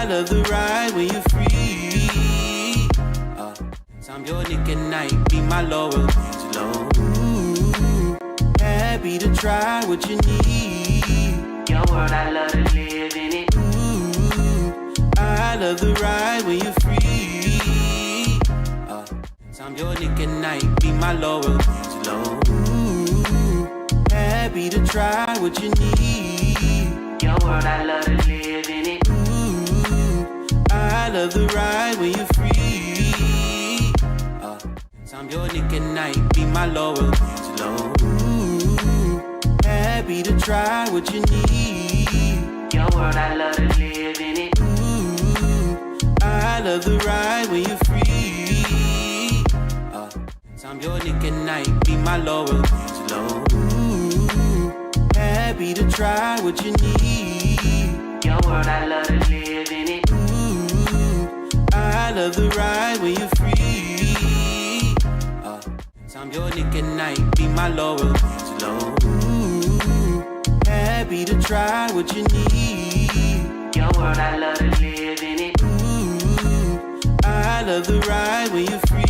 I love the ride when you're free. I'm your Nick at night, be my Laura Angelo. Ooh, happy to try what you need. Your world, I love to live in it. Ooh, I love the ride when you're free. I'm your Nick at night, be my Laura Angelo. Ooh, happy to try what you need. Your world, I love to live in it. Ooh, I love the ride when you're free. I'm your Nick at night, be my Laura Angelo. Ooh, happy to try what you need. Your world, I love to live in it. Ooh, I love the ride when you're free. I'm your Nick at night, be my Laura Angelo. Ooh, happy to try what you need. Your world, I love to live in it. Ooh, I love the ride when you're free. I'm your Nick at night, be my Laura Angelo. Ooh, happy to try what you need. Your world, I love to live in it. Ooh, I love the ride when you're free.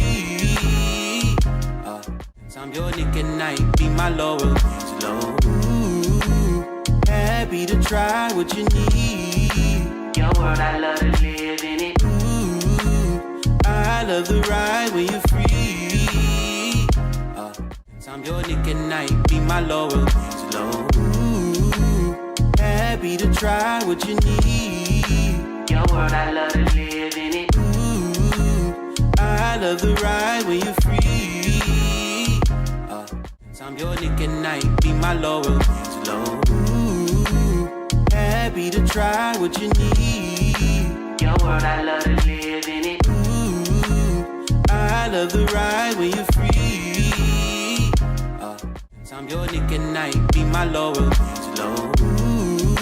I'm your Nick at night, be my Laura Angelo. Ooh, happy to try what you need. Your world, I love to live in it. Ooh, I love the ride when you're free. I'm your Nick at night, be my Laura Angelo. Ooh, happy to try what you need. Your world, I love to live in it. Ooh, I love the ride when you're free. I'm your Nick at night, be my Laura Angelo. Ooh, happy to try what you need. Your world, I love to live in it. Ooh, I love the ride when you're free. I'm your Nick at night, be my Laura Angelo. Ooh,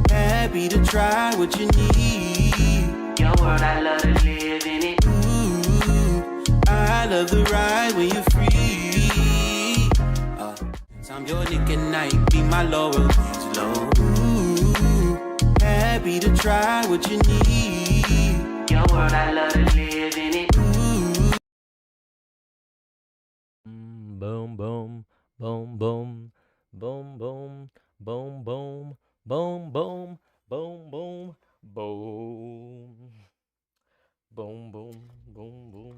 happy to try what you need. Your world, I love to live in it. Ooh, I love the ride when you're free. I'm your Nick at night, be my Laura Angelo. Ooh, happy to try what you need. Your world, I love to live in it. Ooh. Boom, boom. Boom, boom, boom, boom, boom, boom, boom, boom, boom, boom, boom, boom, boom, boom, boom.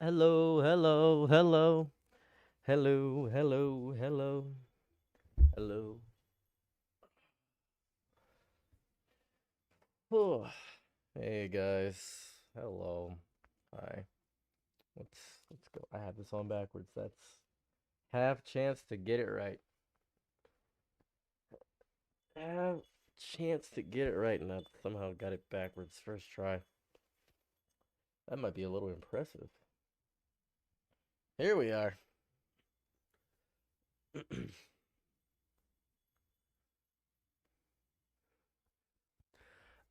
Hello, hello, hello, hello, hello, hello, hello. Oh, hey guys, hello. Hi. Let's go. I have this on backwards. That's half chance to get it right. Have chance to get it right, and I somehow got it backwards first try. That might be a little impressive. Here we are.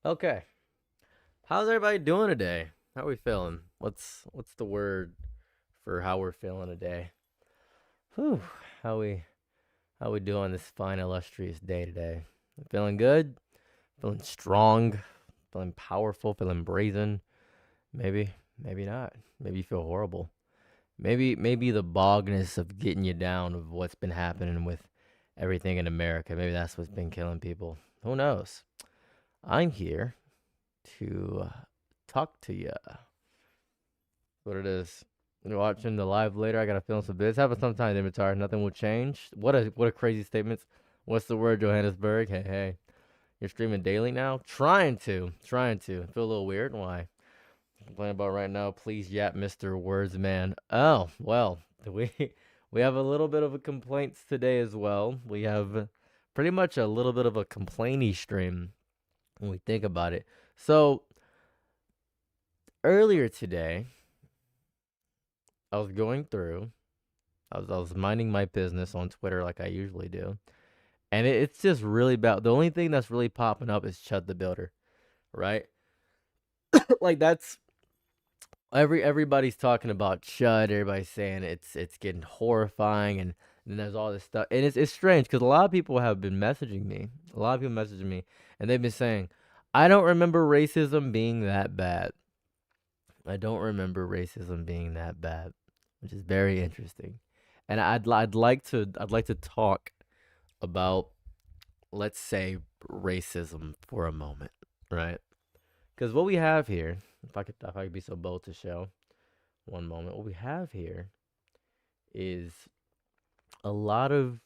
Okay. How's everybody doing today? How are we feeling? What's the word for how we're feeling today? Whew. How we doing this fine illustrious day today? Feeling good? Feeling strong? Feeling powerful? Feeling brazen? Maybe not. Maybe you feel horrible. Maybe the bogness of getting you down of what's been happening with everything in America. Maybe that's what's been killing people. Who knows? I'm here to talk to you. What it is. You're watching the live later. I got a feeling some bits. Happen sometime, Dimitar. Nothing will change. What a crazy statement. What's the word, Johannesburg? Hey. You're streaming daily now? Trying to. Feel a little weird. Why? Complaining about right now. Please yap, Mr. Wordsman. Oh, well, we have a little bit of a complaints today as well. We have pretty much a little bit of a complainy stream when we think about it. So earlier today, I was going through. I was minding my business on Twitter like I usually do, and it's just really bad. The only thing that's really popping up is Chud the Builder, right? Like that's everybody's talking about Chud. Everybody's saying it's getting horrifying, and then there's all this stuff, and it's strange because a lot of people have been messaging me. A lot of people messaging me, and they've been saying, "I don't remember racism being that bad. I don't remember racism being that bad," which is very interesting. And I'd like to talk about, let's say, racism for a moment, right? Because what we have here, if I could be so bold to show one moment, what we have here is a lot of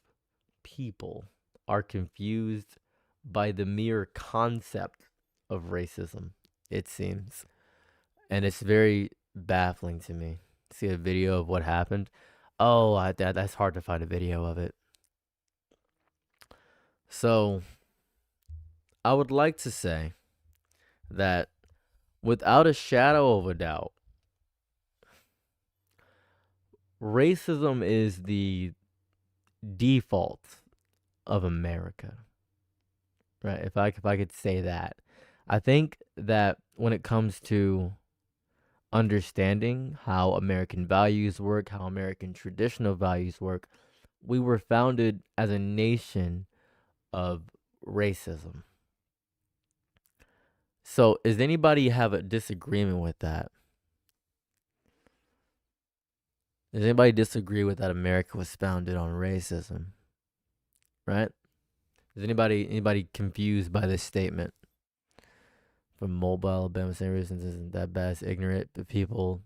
people are confused by the mere concept of racism, it seems. And it's very baffling to me. See a video of what happened. Oh, that's hard to find a video of it. So I would like to say that without a shadow of a doubt, racism is the default of America, right? If I could say that, I think that when it comes to understanding how American values work, how American traditional values work, we were founded as a nation of racism. So, does anybody have a disagreement with that? Does anybody disagree with that America was founded on racism? Right? Is anybody confused by this statement? From Mobile, Alabama, same reasons isn't that bad. It's ignorant, the people,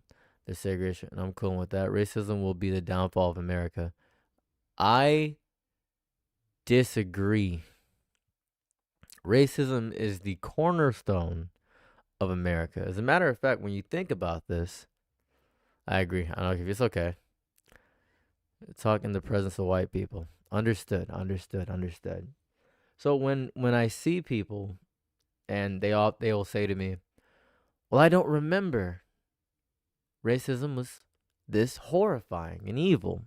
the segregation. And I'm cool with that. Racism will be the downfall of America. I disagree. Racism is the cornerstone of America. As a matter of fact, when you think about this, I agree. I don't know if it's okay. Talk in the presence of white people. Understood. So when I see people and they will say to me, "Well, I don't remember. Racism was this horrifying and evil."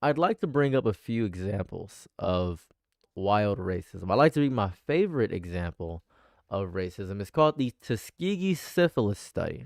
I'd like to bring up a few examples of wild racism. I'd like to read my favorite example of racism. It's called the Tuskegee Syphilis Study.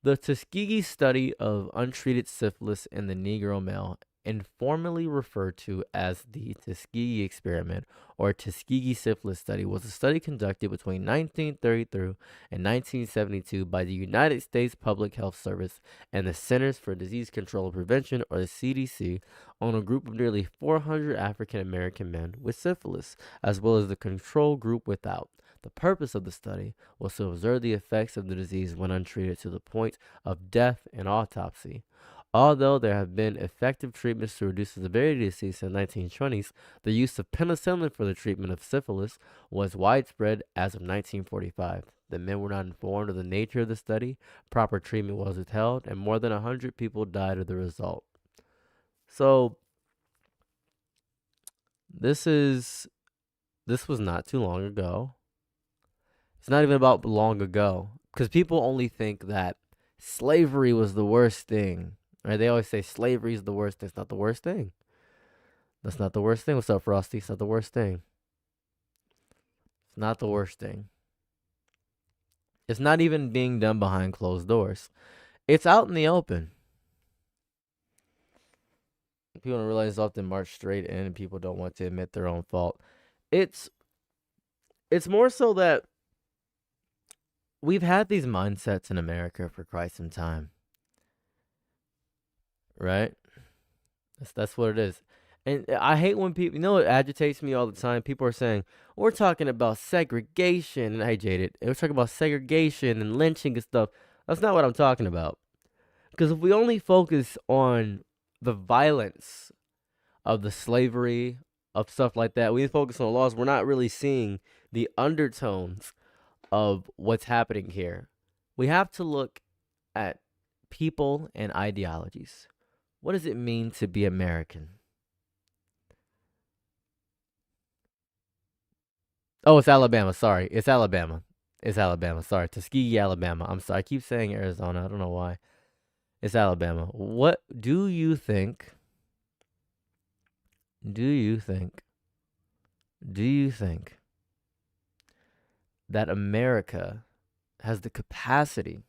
The Tuskegee study of untreated syphilis in the Negro male, informally referred to as the Tuskegee experiment or Tuskegee syphilis study, was a study conducted between 1933 and 1972 by the United States Public Health Service and the Centers for Disease Control and Prevention, or the CDC, on a group of nearly 400 African American men with syphilis, as well as the control group without. The purpose of the study was to observe the effects of the disease when untreated to the point of death and autopsy. Although there have been effective treatments to reduce the severity of disease in the 1920s, the use of penicillin for the treatment of syphilis was widespread as of 1945. The men were not informed of the nature of the study, proper treatment was withheld, and more than 100 people died as a result. So, this was not too long ago. It's not even about long ago, because people only think that slavery was the worst thing. Right? They always say slavery is the worst thing. It's not the worst thing. That's not the worst thing. What's up, Frosty? It's not the worst thing. It's not the worst thing. It's not even being done behind closed doors. It's out in the open. People don't realize it's often marched straight in, and people don't want to admit their own fault. It's more so that we've had these mindsets in America for quite some time. Right? That's what it is. And I hate when people, it agitates me all the time. People are saying, we're talking about segregation. And I hate it. We're talking about segregation and lynching and stuff. That's not what I'm talking about. Because if we only focus on the violence of the slavery, of stuff like that, we focus on the laws, we're not really seeing the undertones of what's happening here. We have to look at people and ideologies. What does it mean to be American? Oh, it's Alabama. Sorry. It's Alabama. Sorry. Tuskegee, Alabama. I'm sorry. I keep saying Arizona. I don't know why. It's Alabama. What do you think? Do you think that America has the capacity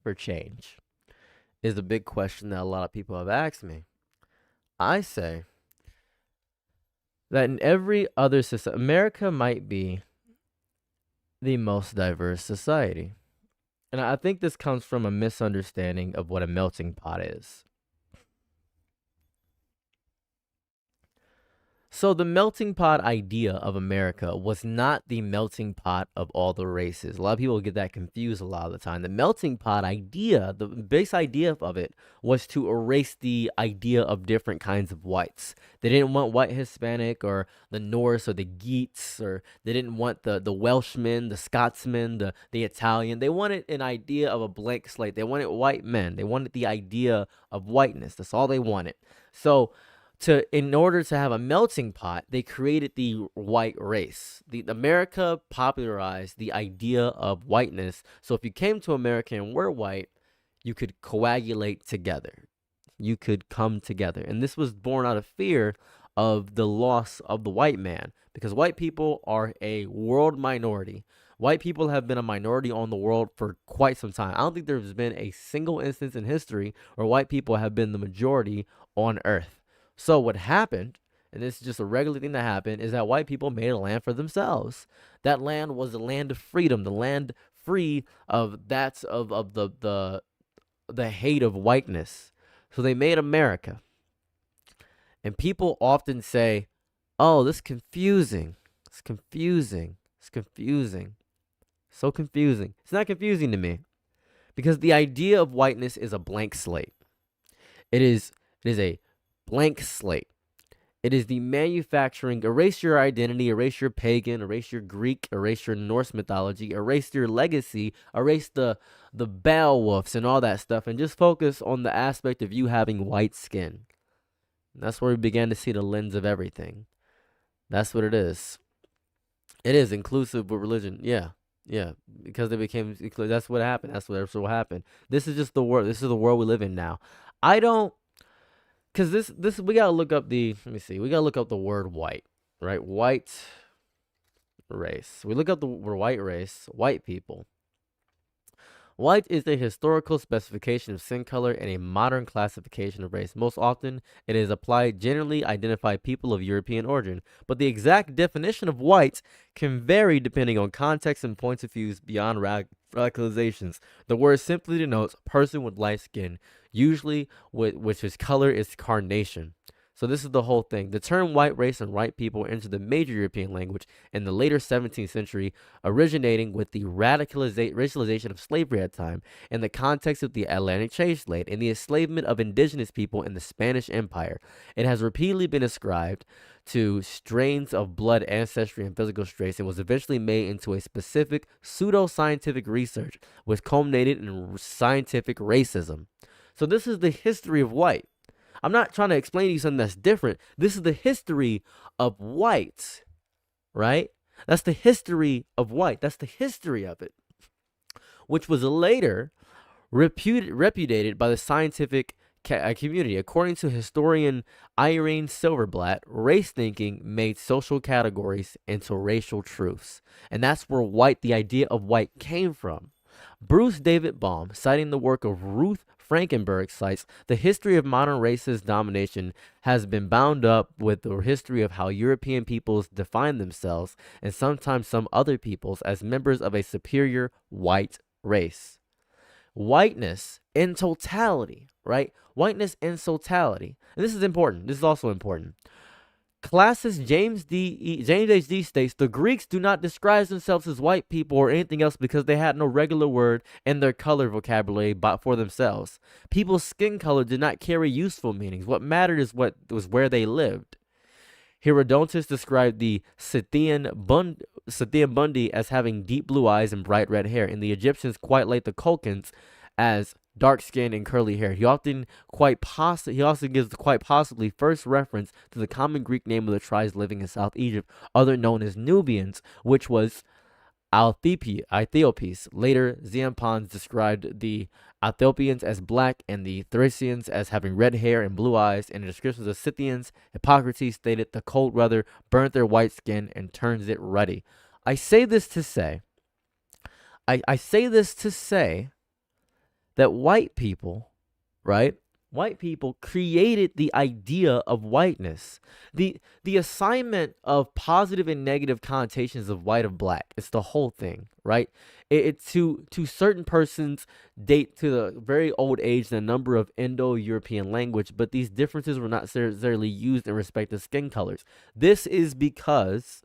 for change? Is a big question that a lot of people have asked me. I say that in every other society, America might be the most diverse society. And I think this comes from a misunderstanding of what a melting pot is. So the melting pot idea of America was not the melting pot of all the races. A lot of people get that confused a lot of the time. The melting pot idea, the base idea of it, was to erase the idea of different kinds of whites. They didn't want white Hispanic or the Norse or the Geats, or they didn't want the Welshman, the Scotsman, the Italian. They wanted an idea of a blank slate. They wanted white men. They wanted the idea of whiteness. That's all they wanted. So in order to have a melting pot, they created the white race. America popularized the idea of whiteness. So if you came to America and were white, you could coagulate together. You could come together. And this was born out of fear of the loss of the white man, because white people are a world minority. White people have been a minority on the world for quite some time. I don't think there's been a single instance in history where white people have been the majority on Earth. So what happened, and this is just a regular thing that happened, is that white people made a land for themselves. That land was the land of freedom, the land free of the hate of whiteness. So they made America. And people often say, "Oh, this is confusing. It's confusing. It's confusing. So confusing." It's not confusing to me, because the idea of whiteness is a blank slate. It is a blank slate. It is the manufacturing, erase your identity, erase your pagan, erase your Greek, erase your Norse mythology, erase your legacy, erase the Beowulfs and all that stuff, and just focus on the aspect of you having white skin. And that's where we began to see the lens of everything. That's what it is. It is inclusive with religion. Yeah, because they became, that's what happened. That's what happened. This is just the world. This is the world we live in now. I don't, because this we gotta look up we gotta look up the word white, right? White race. We look up the word white race, white people. White is a historical specification of skin color and a modern classification of race. Most often, it is applied generally identify people of European origin, but the exact definition of white can vary depending on context and points of view beyond radicalizations. The word simply denotes a person with light skin, usually which his color is carnation. So this is the whole thing. The term white race and white people entered the major European language in the later 17th century, originating with the racialization of slavery at the time in the context of the Atlantic trade and the enslavement of indigenous people in the Spanish Empire. It has repeatedly been ascribed to strains of blood ancestry and physical traits, and was eventually made into a specific pseudo-scientific research, which culminated in scientific racism. So this is the history of white. I'm not trying to explain to you something that's different. This is the history of white, right? That's the history of white. That's the history of it, which was later repudiated by the scientific community. According to historian Irene Silverblatt, race thinking made social categories into racial truths. And that's where the idea of white came from. Bruce David Baum, citing the work of Ruth Frankenberg, cites the history of modern racist domination has been bound up with the history of how European peoples define themselves, and sometimes some other peoples, as members of a superior white race. Whiteness in totality, right? Whiteness in totality. And this is important. This is also important. Classicist James H.D. states the Greeks do not describe themselves as white people or anything else because they had no regular word in their color vocabulary for themselves. People's skin color did not carry useful meanings. What mattered is where they lived. Herodotus described the Scythian Bundi as having deep blue eyes and bright red hair, and the Egyptians, quite like the Colchins, as dark skin and curly hair. He also gives the quite possibly first reference to the common Greek name of the tribes living in South Egypt, other known as Nubians, which was Aethiopes. Later, Xenophon described the Ethiopians as black and the Thracians as having red hair and blue eyes. In the descriptions of Scythians, Hippocrates stated the cold weather burnt their white skin and turns it ruddy. I say this to say that white people, right? White people created the idea of whiteness. The assignment of positive and negative connotations of white of black. It's the whole thing, right? It to certain persons date to the very old age the number of Indo-European language, but these differences were not necessarily used in respect to skin colors. This is because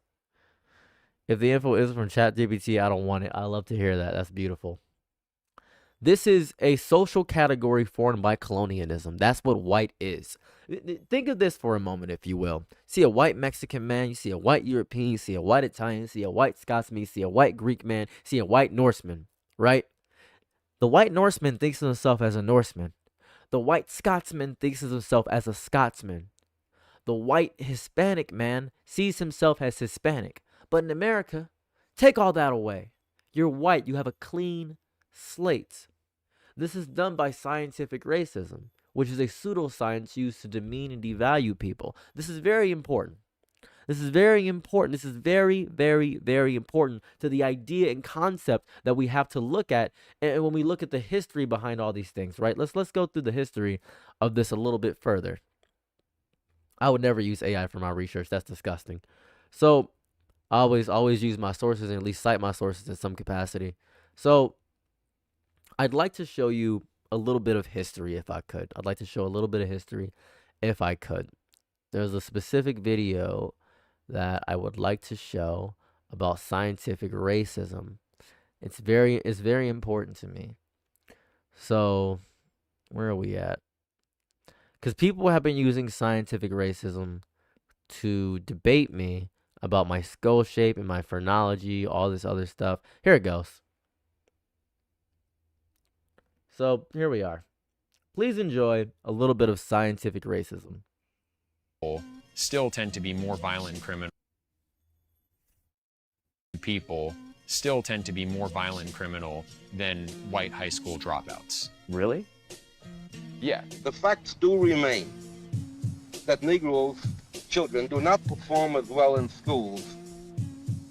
if the info is from ChatGPT, I don't want it. I love to hear that. That's beautiful. This is a social category formed by colonialism. That's what white is. Think of this for a moment, if you will. See a white Mexican man, you see a white European, you see a white Italian, you see a white Scotsman, you see a white Greek man, you see a white Norseman, right? The white Norseman thinks of himself as a Norseman. The white Scotsman thinks of himself as a Scotsman. The white Hispanic man sees himself as Hispanic. But in America, take all that away. You're white. You have a clean slate. This is done by scientific racism, which is a pseudoscience used to demean and devalue people. This is very important. This is very important. This is very, very, very important to the idea and concept that we have to look at. And when we look at the history behind all these things, right? Let's go through the history of this a little bit further. I would never use AI for my research. That's disgusting. So I always use my sources and at least cite my sources in some capacity. So I'd like to show you a little bit of history if I could. I'd like to show a little bit of history if I could. There's a specific video that I would like to show about scientific racism. It's very important to me. So where are we at? Because people have been using scientific racism to debate me about my skull shape and my phrenology, all this other stuff. Here it goes. So here we are. Please enjoy a little bit of scientific racism. Still tend to be more violent criminal people still tend to be more violent criminal than white high school dropouts. Really? Yeah. The facts do remain that Negro children do not perform as well in schools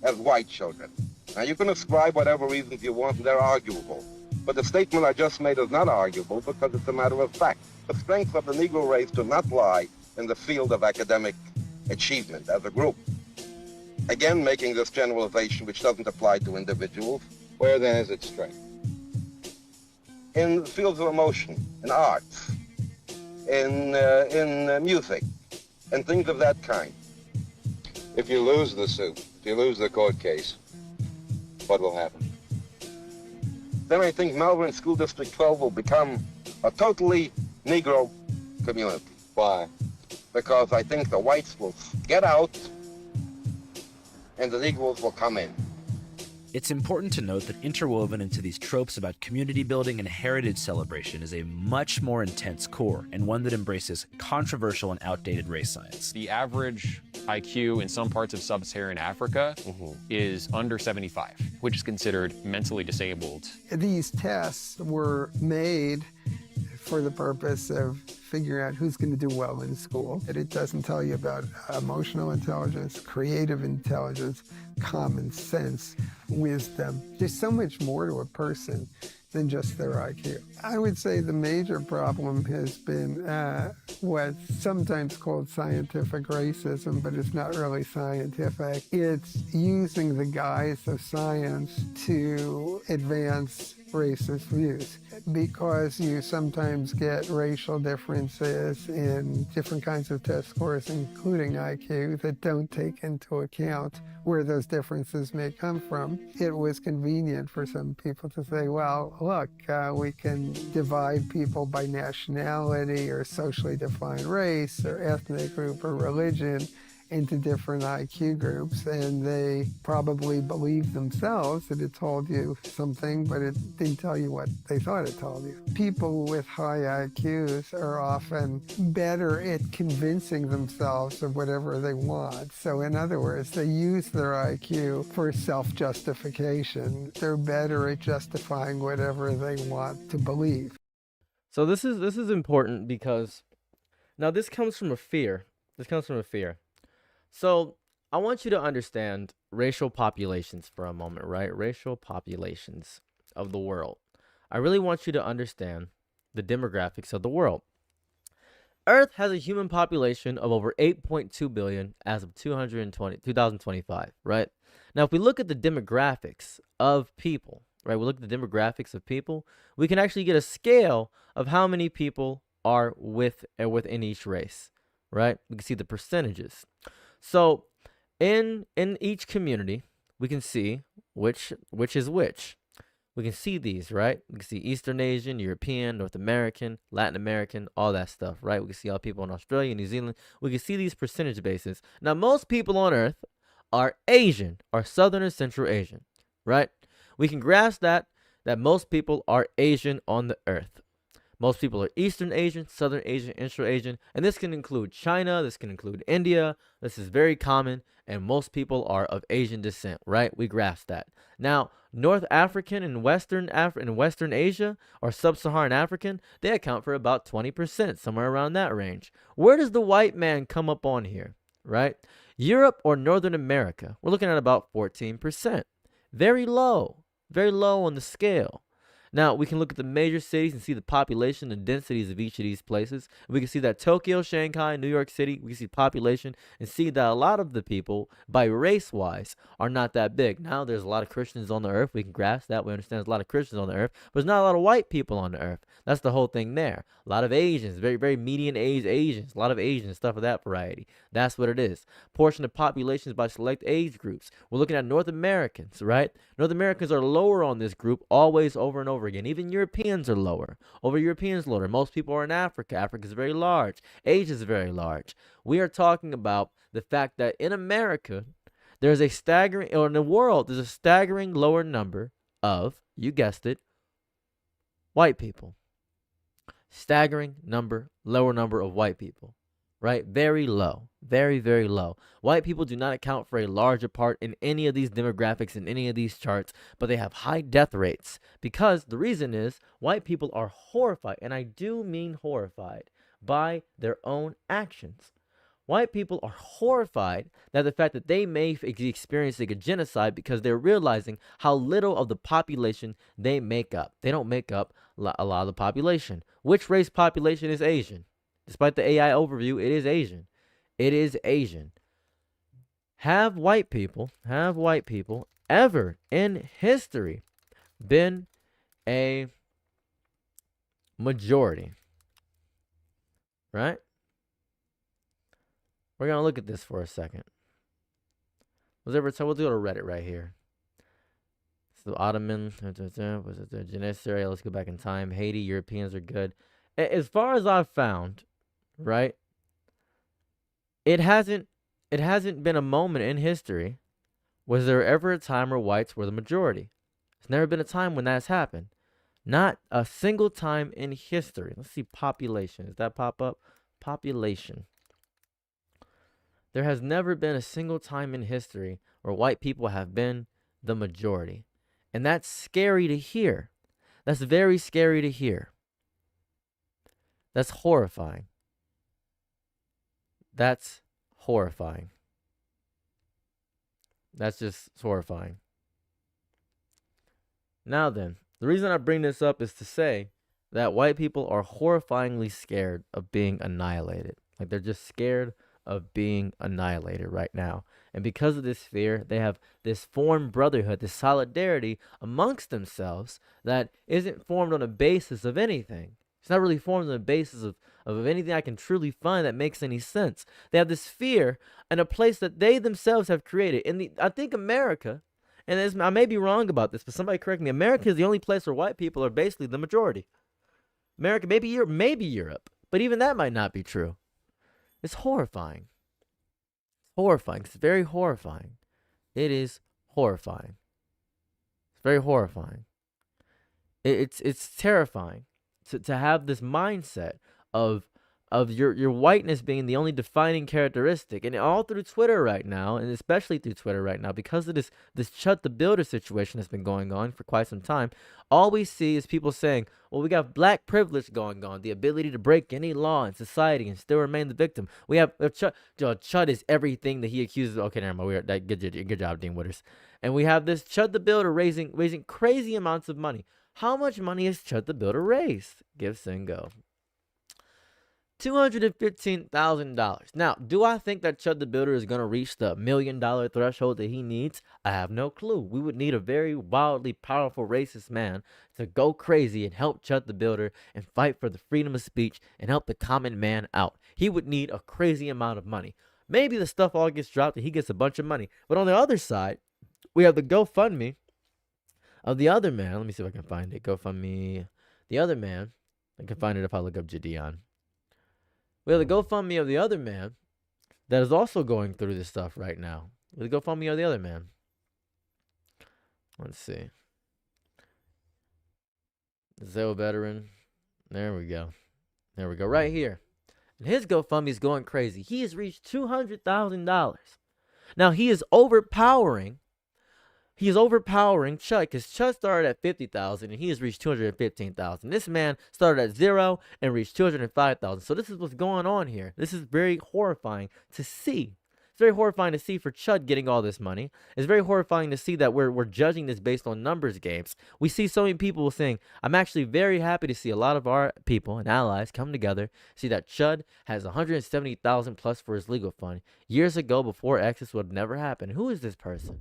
as white children. Now, you can ascribe whatever reasons you want, and they're arguable. But the statement I just made is not arguable because it's a matter of fact. The strength of the Negro race do not lie in the field of academic achievement as a group. Again, making this generalization which doesn't apply to individuals. Where then is its strength? In the fields of emotion, in arts, in music, and things of that kind. If you lose the suit, if you lose the court case, what will happen? Then I think Malvern School District 12 will become a totally Negro community. Why? Because I think the whites will get out and the Negroes will come in. It's important to note that interwoven into these tropes about community building and heritage celebration is a much more intense core, and one that embraces controversial and outdated race science. The average IQ in some parts of sub-Saharan Africa is under 75, which is considered mentally disabled. These tests were made for the purpose of figuring out who's going to do well in school. It doesn't tell you about emotional intelligence, creative intelligence, common sense, wisdom. There's so much more to a person than just their IQ. I would say the major problem has been what's sometimes called scientific racism, but it's not really scientific. It's using the guise of science to advance racist views, because you sometimes get racial differences in different kinds of test scores, including IQ, that don't take into account where those differences may come from. It was convenient for some people to say, well, look, we can divide people by nationality or socially defined race or ethnic group or religion into different IQ groups, and they probably believed themselves that it told you something, but it didn't tell you what they thought it told you. People with high IQs are often better at convincing themselves of whatever they want. So in other words, they use their IQ for self-justification. They're better at justifying whatever they want to believe. So this is important because now this comes from a fear. So I want you to understand racial populations for a moment, right? Racial populations of the world. I really want you to understand the demographics of the world. Earth has a human population of over 8.2 billion as of 2025, right? Now, if we look at the demographics of people, right, we look at the demographics of people, we can actually get a scale of how many people are within each race, right? We can see the percentages. So in each community, we can see which is which. We can see these, right? We can see Eastern Asian, European, North American, Latin American, all that stuff, right? We can see all people in Australia, New Zealand. We can see these percentage bases. Now, most people on Earth are Asian, or Southern and Central Asian, right? We can grasp that most people are Asian on the Earth. Most people are Eastern Asian, Southern Asian, Central Asian, and this can include China, this can include India. This is very common, and most people are of Asian descent, right? We grasp that. Now, North African and Western Asia, or Sub-Saharan African, they account for about 20%, somewhere around that range. Where does the white man come up on here, right? Europe or Northern America, we're looking at about 14%. Very low on the scale. Now, we can look at the major cities and see the population and densities of each of these places. We can see that Tokyo, Shanghai, New York City, we can see population and see that a lot of the people, by race-wise, are not that big. Now, there's a lot of Christians on the earth. We can grasp that. We understand there's a lot of Christians on the earth, but there's not a lot of white people on the earth. That's the whole thing there. A lot of Asians, very, very median age Asians, a lot of Asians, stuff of that variety. That's what it is. Portion of populations by select age groups. We're looking at North Americans, right? North Americans are lower on this group always over and over again. Even Europeans are lower. Europeans lower. Most people are in Africa. Africa is very large. Asia is very large. We are talking about the fact that in America, there's a staggering, or in the world, there's a staggering lower number of, you guessed it, white people. Staggering lower number of white people, right? Very low, very, very low. White people do not account for a larger part in any of these demographics, in any of these charts, but they have high death rates because the reason is white people are horrified, and I do mean horrified, by their own actions. White people are horrified that the fact that they may be experiencing a genocide because they're realizing how little of the population they make up. They don't make up a lot of the population. Which race population is Asian? Despite the AI overview, it is Asian. It is Asian. Have white people ever in history been a majority? Right? We're going to look at this for a second. We'll go to Reddit right here. So Ottoman, Janissary, let's go back in time. Haiti, Europeans are good. As far as I've found, right, it hasn't been a moment in history. Was there ever a time where whites were the majority? There's never been a time when that's happened. Not a single time in history. Let's see population. Does that pop up? Population. There has never been a single time in history where white people have been the majority. And that's scary to hear. That's very scary to hear. That's horrifying. That's horrifying. That's just horrifying. Now then, the reason I bring this up is to say that white people are horrifyingly scared of being annihilated. Like they're just scared of being annihilated right now. And because of this fear, they have this formed brotherhood, this solidarity amongst themselves that isn't formed on a basis of anything. It's not really formed on the basis of anything I can truly find that makes any sense. They have this fear in a place that they themselves have created. I think America, and I may be wrong about this, but somebody correct me, America is the only place where white people are basically the majority. America, maybe Europe, but even that might not be true. It's horrifying. Horrifying. It's very horrifying. It is horrifying. It's very horrifying. It's terrifying to have this mindset of your whiteness being the only defining characteristic. And all through Twitter right now, and especially through Twitter right now, because of this Chut the Builder situation that's been going on for quite some time, all we see is people saying, well, we got black privilege going on, the ability to break any law in society and still remain the victim. We have Chut is everything that he accuses. Okay, never mind. Good job, Dean Witters. And we have this Chut the Builder raising crazy amounts of money, How much money has Chud the Builder raised? Give, send, go. $215,000. Now, do I think that Chud the Builder is going to reach the $1 million threshold that he needs? I have no clue. We would need a very wildly powerful racist man to go crazy and help Chud the Builder and fight for the freedom of speech and help the common man out. He would need a crazy amount of money. Maybe the stuff all gets dropped and he gets a bunch of money. But on the other side, we have the GoFundMe of the other man. Let me see if I can find it. GoFundMe, the other man. I can find it if I look up Jadion. We have the GoFundMe of the other man that is also going through this stuff right now. The GoFundMe of the other man. Let's see. Zell veteran. There we go. There we go. Right here. And his GoFundMe is going crazy. He has reached $200,000. Now he is overpowering. He is overpowering Chud because Chud started at $50,000 and he has reached $215,000. This man started at 0 and reached $205,000. So this is what's going on here. This is very horrifying to see. It's very horrifying to see for Chud getting all this money. It's very horrifying to see that we're judging this based on numbers games. We see so many people saying, I'm actually very happy to see a lot of our people and allies come together, see that Chud has $170,000 plus for his legal fund. Years ago, before Exodus would have never happened. Who is this person?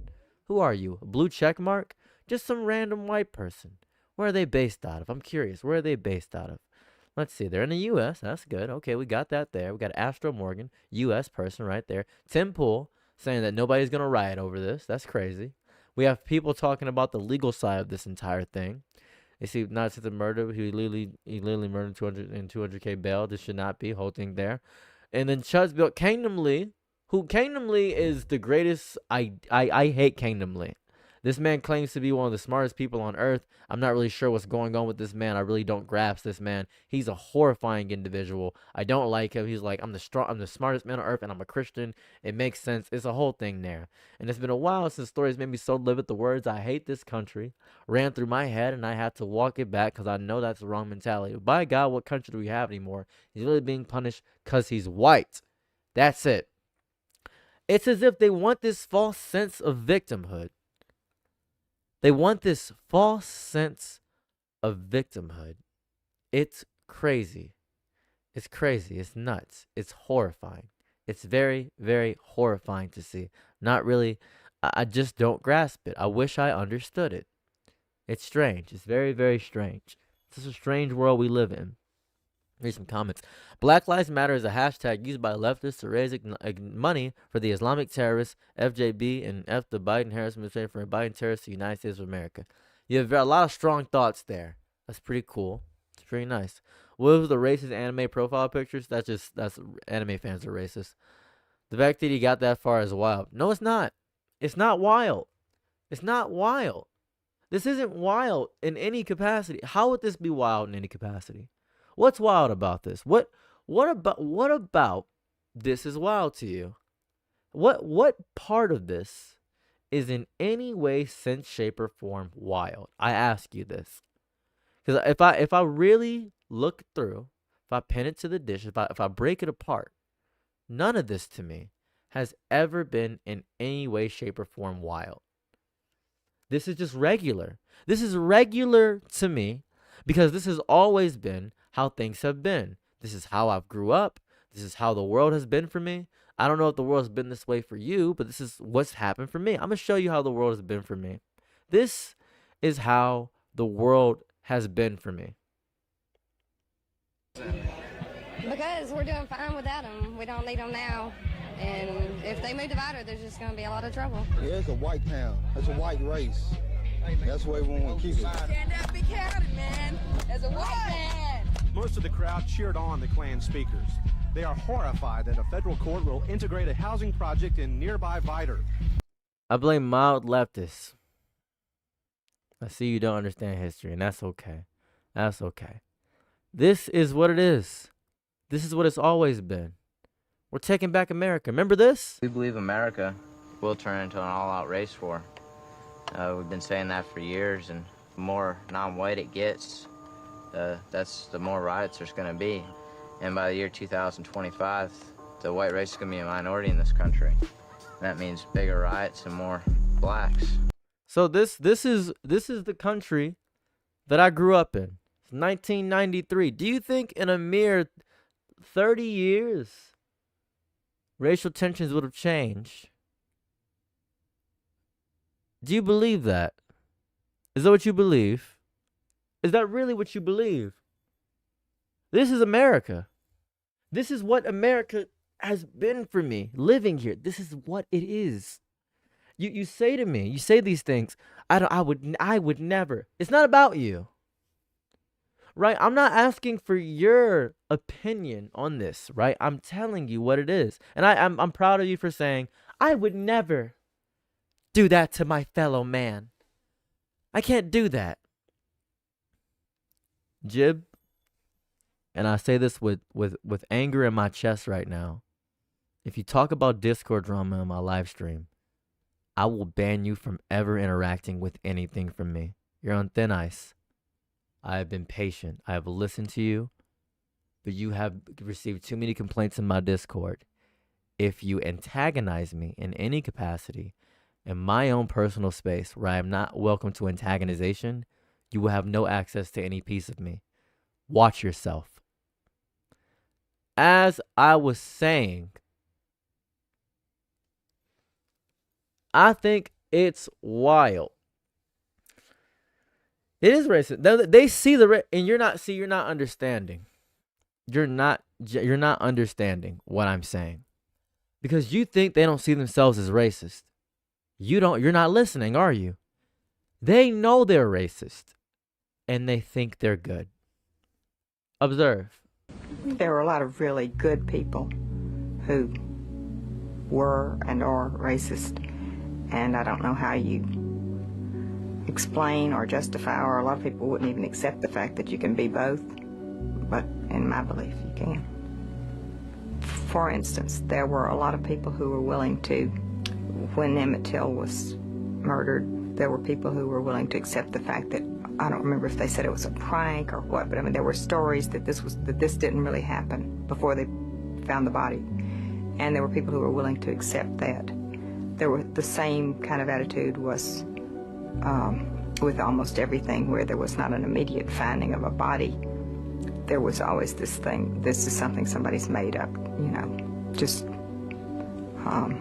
Who are you? A blue check mark? Just some random white person. Where are they based out of? I'm curious. Where are they based out of? Let's see. They're in the U.S. That's good. Okay, we got that there. We got Astro Morgan, U.S. person right there. Tim Pool saying that nobody's going to riot over this. That's crazy. We have people talking about the legal side of this entire thing. They see not just the murder. He literally murdered 200K bail. This should not be. Whole thing there. And then Chud's built Kingdom Lee. Who Kingdom Lee is the greatest. I hate Kingdom Lee. This man claims to be one of the smartest people on earth. I'm not really sure what's going on with this man. I really don't grasp this man. He's a horrifying individual. I don't like him. He's like, I'm the smartest man on earth, and I'm a Christian. It makes sense. It's a whole thing there. And it's been a while since stories made me so livid. The words "I hate this country" ran through my head, and I had to walk it back because I know that's the wrong mentality. By God, what country do we have anymore? He's really being punished because he's white. That's it. It's as if they want this false sense of victimhood. They want this false sense of victimhood. It's crazy. It's crazy. It's nuts. It's horrifying. It's very, very horrifying to see. Not really. I just don't grasp it. I wish I understood it. It's strange. It's very, very strange. It's just a strange world we live in. Here's some comments. Black Lives Matter is a hashtag used by leftists to raise money for the Islamic terrorists, FJB, and F the Biden-Harris administration for inviting terrorists to the United States of America. You have a lot of strong thoughts there. That's pretty cool. It's pretty nice. What was the racist anime profile pictures? That's anime fans are racist. The fact that he got that far is wild. No, it's not. It's not wild. It's not wild. This isn't wild in any capacity. How would this be wild in any capacity? What's wild about this? What about this is wild to you? What part of this is in any way, sense, shape, or form wild? I ask you this. Because if I really look through, if I pin it to the dish, if I break it apart, none of this to me has ever been in any way, shape, or form wild. This is just regular. This is regular to me because this has always been how things have been. This is how I've grew up. This is how the world has been for me. I don't know if the world has been this way for you, but this is what's happened for me. I'm going to show you how the world has been for me. This is how the world has been for me. Because we're doing fine without them. We don't need them now. And if they move to Vider, there's just going to be a lot of trouble. Yeah, it's a white town. It's a white race. That's the way we want to keep it. Stand up, be counted, man. As a white man. Most of the crowd cheered on the Klan speakers. They are horrified that a federal court will integrate a housing project in nearby Vider. I blame mild leftists. I see you don't understand history, and that's okay. That's okay. This is what it is. This is what it's always been. We're taking back America. Remember this? We believe America will turn into an all-out race war. We've been saying that for years, and the more non-white it gets, the more riots there's going to be. And by the year 2025, the white race is going to be a minority in this country. And that means bigger riots and more blacks. So this is the country that I grew up in. It's 1993. Do you think in a mere 30 years, racial tensions would have changed? Do you believe that? Is that what you believe? Is that really what you believe? This is America. This is what America has been for me, living here. This is what it is. You say to me, you say these things. I would never. It's not about you. Right? I'm not asking for your opinion on this, right? I'm telling you what it is. And I'm proud of you for saying, I would never do that to my fellow man. I can't do that. Jib, and I say this with anger in my chest right now. If you talk about Discord drama in my live stream, I will ban you from ever interacting with anything from me. You're on thin ice. I have been patient. I have listened to you, but you have received too many complaints in my Discord. If you antagonize me in any capacity, in my own personal space where I am not welcome to antagonization, you will have no access to any piece of me. Watch yourself. As I was saying, I think it's wild. It is racist. They see and you're not understanding. You're not understanding what I'm saying. Because you think they don't see themselves as racist. You're not listening, are you? They know they're racist and they think they're good. Observe. There were a lot of really good people who were and are racist. And I don't know how you explain or justify, or a lot of people wouldn't even accept the fact that you can be both. But in my belief, you can. For instance, there were a lot of people who were willing to, when Emmett Till was murdered, there were people who were willing to accept the fact that, I don't remember if they said it was a prank or what, but I mean, there were stories that this didn't really happen before they found the body. And there were people who were willing to accept that. There were the same kind of attitude was with almost everything where there was not an immediate finding of a body. There was always this thing, this is something somebody's made up, just a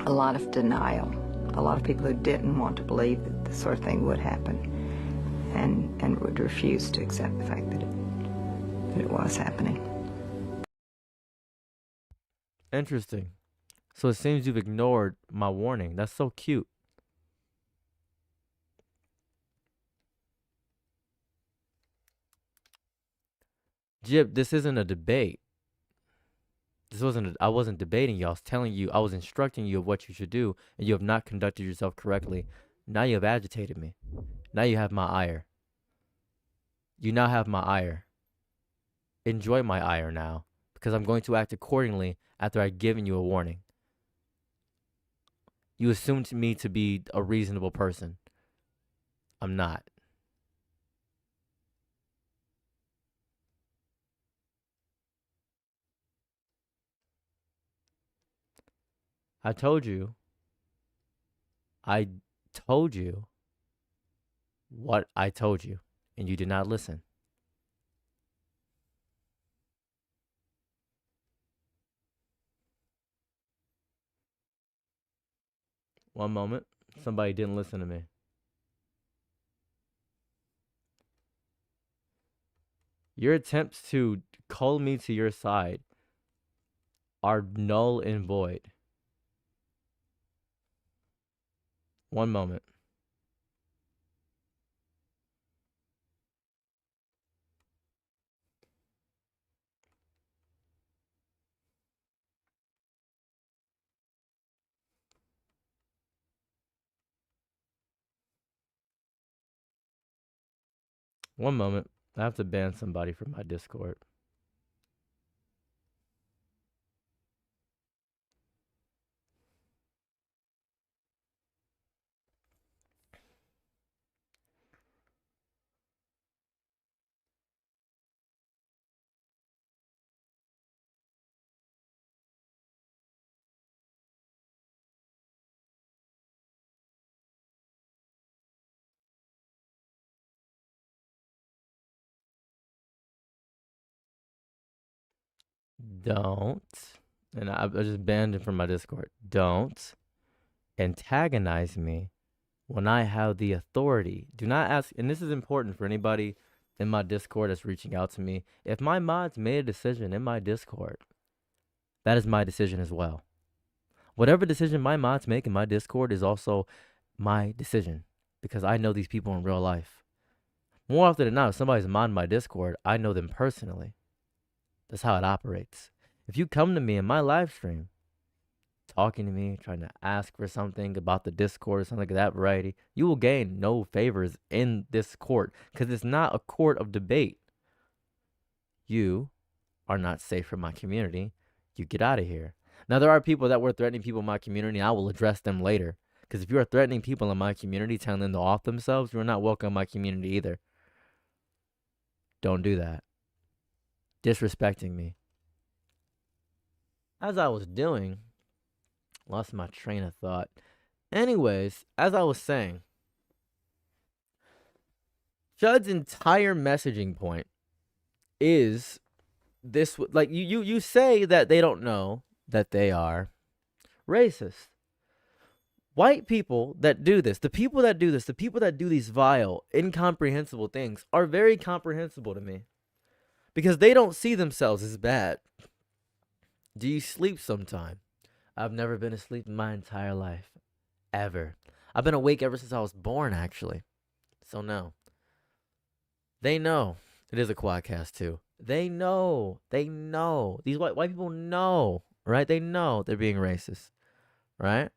lot of denial. A lot of people who didn't want to believe that this sort of thing would happen and would refuse to accept the fact that it was happening. Interesting. So it seems you've ignored my warning. That's so cute. Jib, this isn't a debate. I wasn't debating you. I was telling you, I was instructing you of what you should do, and you have not conducted yourself correctly. Now you have agitated me. Now you have my ire. You now have my ire. Enjoy my ire now, because I'm going to act accordingly after I've given you a warning. You assumed me to be a reasonable person. I'm not. I told you what I told you, and you did not listen. One moment. Somebody didn't listen to me. Your attempts to call me to your side are null and void. One moment. One moment. I have to ban somebody from my Discord. don't, and I just banned him from my Discord. Don't antagonize me when I have the authority. Do not ask, and this is important for anybody in my Discord that's reaching out to me. If my mods made a decision in my Discord, that is my decision as well. Whatever decision my mods make in my Discord is also my decision, because I know these people in real life. More often than not, if somebody's mod in my Discord, I know them personally. That's how it operates. If you come to me in my live stream, talking to me, trying to ask for something about the Discord or something of that variety, you will gain no favors in this court, because it's not a court of debate. You are not safe for my community. You get out of here. Now, there are people that were threatening people in my community. I will address them later, because if you are threatening people in my community, telling them to off themselves, you are not welcome in my community either. Don't do that. Disrespecting me. As I was doing, lost my train of thought. Anyways, as I was saying, Chud's entire messaging point is this, like, you say that they don't know that they are racist. White people that do this, the people that do this, the people that do these vile, incomprehensible things are very comprehensible to me, because they don't see themselves as bad. Do you sleep sometime? I've never been asleep in my entire life. Ever. I've been awake ever since I was born, actually. So no. They know. It is a quadcast too. They know. They know. These white people know, right? They know they're being racist, right?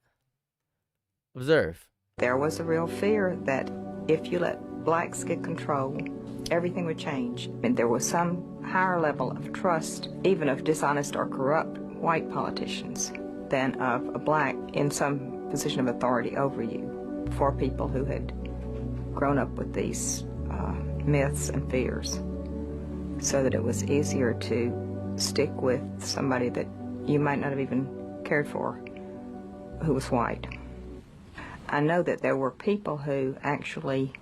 Observe. There was a real fear that if you let blacks get control, everything would change. And there was some higher level of trust, even of dishonest or corrupt white politicians, than of a black in some position of authority over you, for people who had grown up with these myths and fears, so that it was easier to stick with somebody that you might not have even cared for, who was white. I know that there were people who actually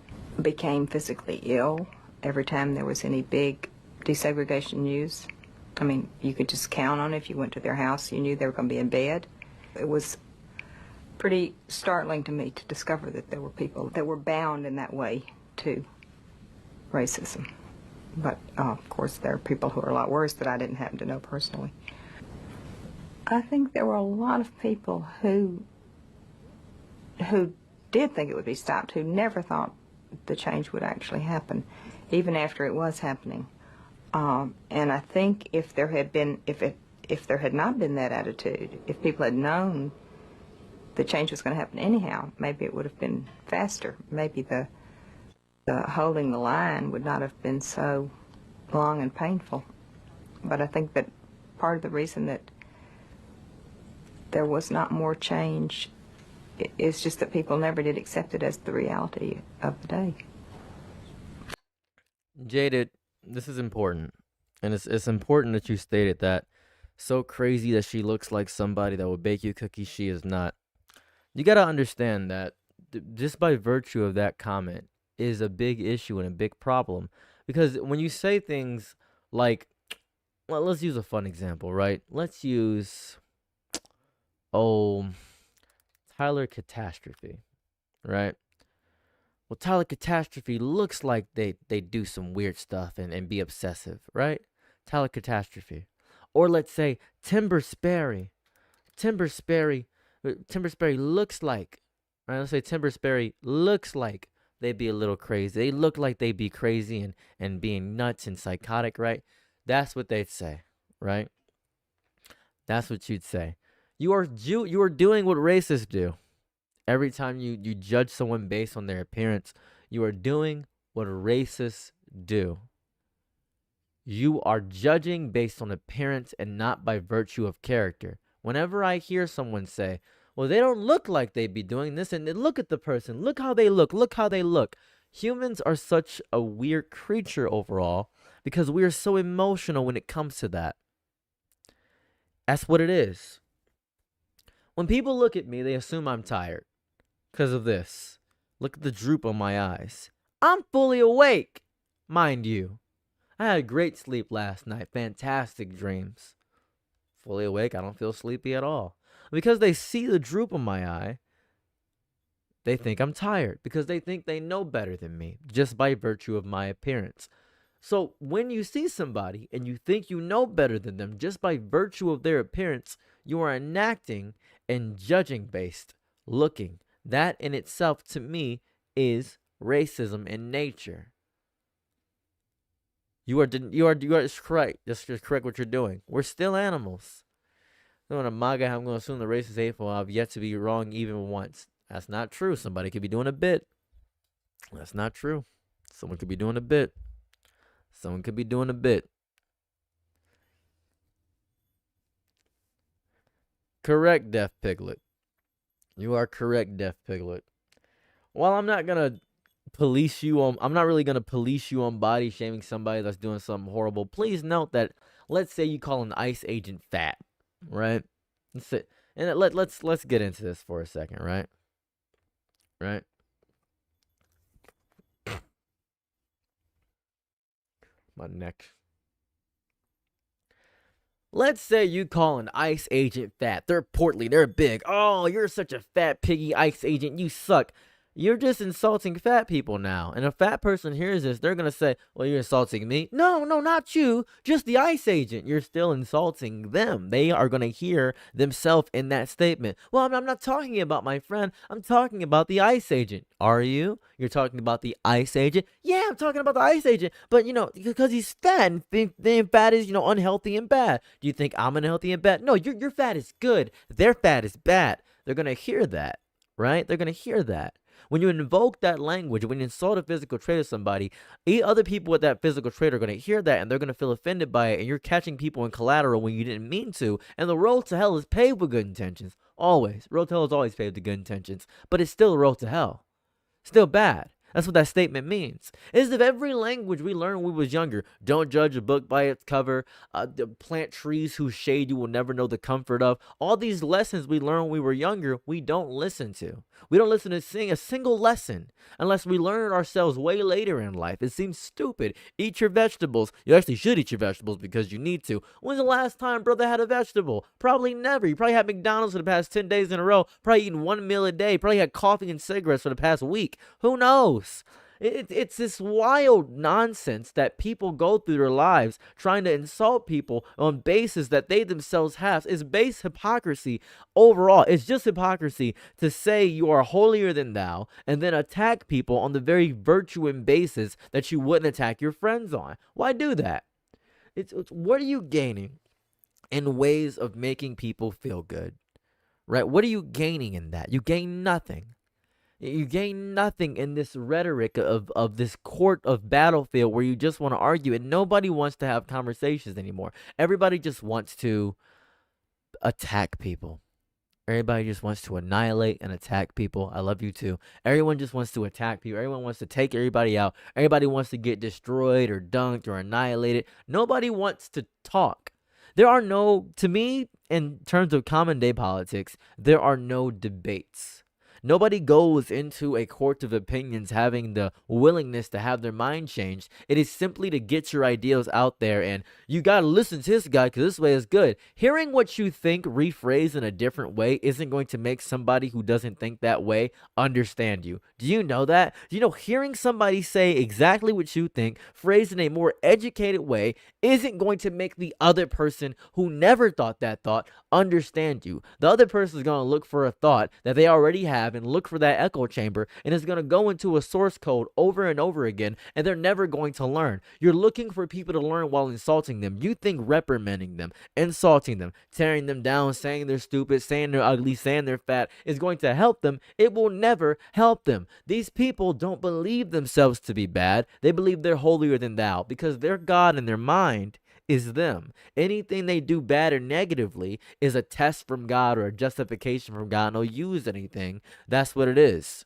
became physically ill every time there was any big desegregation news. I mean, you could just count on it. If you went to their house, you knew they were going to be in bed. It was pretty startling to me to discover that there were people that were bound in that way to racism. But, of course, there are people who are a lot worse that I didn't happen to know personally. I think there were a lot of people who did think it would be stopped, who never thought the change would actually happen, even after it was happening. And I think if there had been, if there had not been that attitude, if people had known the change was going to happen anyhow, maybe it would have been faster. Maybe the holding the line would not have been so long and painful. But I think that part of the reason that there was not more change is just that people never did accept it as the reality of the day. Jaded, this is important. And it's important that you stated that. So crazy that she looks like somebody that would bake you cookies, she is not. You got to understand that just by virtue of that comment is a big issue and a big problem. Because when you say things like, well, let's use a fun example, right? Let's use, Tyler Catastrophe, right? Well, Tyler Catastrophe looks like they do some weird stuff and be obsessive, right? Tyler Catastrophe. Or let's say Timber Sperry. Timber Sperry looks like, right? Let's say Timber Sperry looks like they'd be a little crazy. They look like they'd be crazy and being nuts and psychotic, right? That's what they'd say, right? That's what you'd say. You are doing what racists do. Every time you judge someone based on their appearance, you are doing what racists do. You are judging based on appearance and not by virtue of character. Whenever I hear someone say, well, they don't look like they'd be doing this, and look at the person, look how they look. Humans are such a weird creature overall because we are so emotional when it comes to that. That's what it is. When people look at me, they assume I'm tired because of this. Look at the droop on my eyes. I'm fully awake, mind you. I had a great sleep last night, fantastic dreams. fully awake. I don't feel sleepy at all. Because they see the droop in my eye, they think I'm tired because they think they know better than me just by virtue of my appearance. So when you see somebody and you think you know better than them just by virtue of their appearance, you are enacting and judging based looking. That in itself, to me, is racism in nature. You are just correct. Just correct what you're doing. We're still animals. So when a MAGA, I'm going to assume the race is hateful. I've yet to be wrong even once. That's not true. Somebody could be doing a bit. That's not true. Someone could be doing a bit. Someone could be doing a bit. Correct, Deaf Piglet. You are correct, Deaf Piglet. While I'm not going to police you on, I'm not really going to police you on body shaming somebody that's doing something horrible. Please note that, let's say you call an ICE agent fat, right? And let's get into this for a second, right? Right? My neck. Let's say you call an ICE agent fat. They're portly, they're big. Oh, you're such a fat piggy ICE agent. You suck. You're just insulting fat people now. And a fat person hears this, they're going to say, well, you're insulting me. No, not you. Just the ICE agent. You're still insulting them. They are going to hear themselves in that statement. Well, I'm not talking about my friend. I'm talking about the ICE agent. Are you? You're talking about the ICE agent? Yeah, I'm talking about the ICE agent. But, because he's fat and being fat is, unhealthy and bad. Do you think I'm unhealthy and bad? No, your fat is good. Their fat is bad. They're going to hear that, right? They're going to hear that. When you invoke that language, when you insult a physical trait of somebody, other people with that physical trait are going to hear that and they're going to feel offended by it, and you're catching people in collateral when you didn't mean to. And the road to hell is paved with good intentions. Always. Road to hell is always paved with good intentions. But it's still a road to hell. Still bad. That's what that statement means. It's as if every language we learned when we was younger, don't judge a book by its cover, plant trees whose shade you will never know the comfort of. All these lessons we learned when we were younger, we don't listen to. We don't listen to sing a single lesson unless we learn it ourselves way later in life. It seems stupid. Eat your vegetables. You actually should eat your vegetables because you need to. When's the last time brother had a vegetable? Probably never. You probably had McDonald's for the past 10 days in a row. Probably eating one meal a day. Probably had coffee and cigarettes for the past week. Who knows? It's this wild nonsense that people go through their lives trying to insult people on basis that they themselves have. It's base hypocrisy overall. It's just hypocrisy to say you are holier than thou and then attack people on the very virtue and basis that you wouldn't attack your friends on. Why do that? It's what are you gaining in ways of making people feel good? Right? What are you gaining in that? You gain nothing. You gain nothing in this rhetoric of this court of battlefield where you just want to argue and nobody wants to have conversations anymore. Everybody just wants to attack people. Everybody just wants to annihilate and attack people. I love you too. Everyone just wants to attack people. Everyone wants to take everybody out. Everybody wants to get destroyed or dunked or annihilated. Nobody wants to talk. There are no, to me, in terms of common day politics, there are no debates. Nobody goes into a court of opinions having the willingness to have their mind changed. It is simply to get your ideals out there, and you got to listen to this guy because this way is good. Hearing what you think rephrased in a different way isn't going to make somebody who doesn't think that way understand you. Do you know that? Do you know hearing somebody say exactly what you think, phrased in a more educated way, isn't going to make the other person who never thought that thought understand you. The other person is going to look for a thought that they already have and look for that echo chamber, and it's going to go into a source code over and over again, and they're never going to learn. You're looking for people to learn while insulting them. You think reprimanding them, insulting them, tearing them down, saying they're stupid, saying they're ugly, saying they're fat is going to help them. It will never help them. These people don't believe themselves to be bad. They believe they're holier than thou because their God in their mind is them. Anything they do bad or negatively is a test from God or a justification from God, and they'll use anything. That's what it is.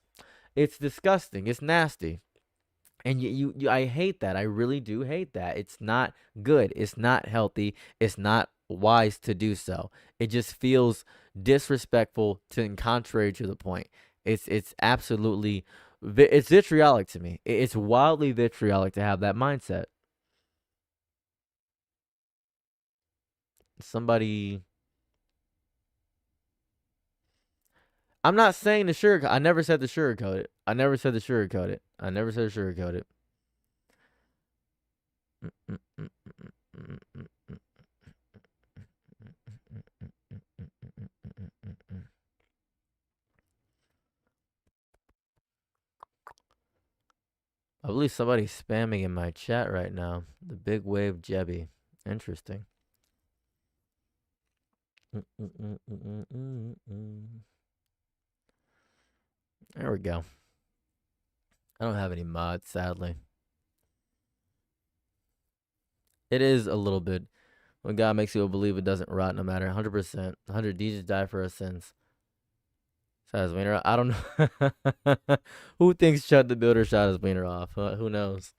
It's disgusting. It's nasty. And I hate that. I really do hate that. It's not good. It's not healthy. It's not wise to do so. It just feels disrespectful and contrary to the point. It's absolutely, it's vitriolic to me. It's wildly vitriolic to have that mindset. Somebody I'm not saying to sugarcoat. I never said to sugarcoat it. I never said to sugarcoat it. I never said to sugarcoat it. I believe somebody's spamming in my chat right now. The Big Wave Jebby. Interesting. There we go. I don't have any mods, sadly. It is a little bit when God makes you believe it doesn't rot no matter. 100%. 100 Jesus died for our sins. Shot his wiener. I don't know. Who thinks Chud the Builder shot his wiener off? Who knows?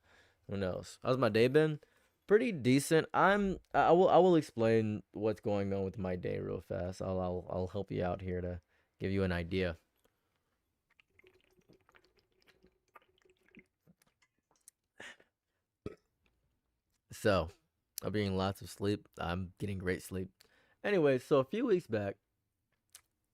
Who knows? How's my day been? Pretty decent. I will explain what's going on with my day real fast. I'll help you out here to give you an idea. So, I'm getting lots of sleep. I'm getting great sleep. Anyway, so a few weeks back,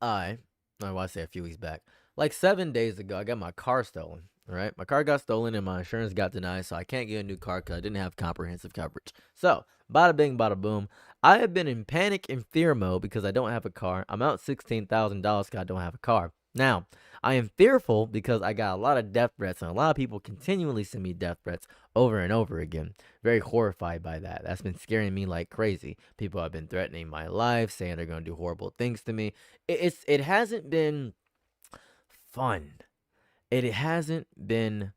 I want to say a few weeks back, like 7 days ago, I got my car stolen. All right, my car got stolen and my insurance got denied, so I can't get a new car because I didn't have comprehensive coverage. So, bada bing, bada boom. I have been in panic and fear mode because I don't have a car. I'm out $16,000 because I don't have a car. Now, I am fearful because I got a lot of death threats, and a lot of people continually send me death threats over and over again. Very horrified by that. That's been scaring me like crazy. People have been threatening my life, saying they're going to do horrible things to me. It hasn't been fun. It hasn't been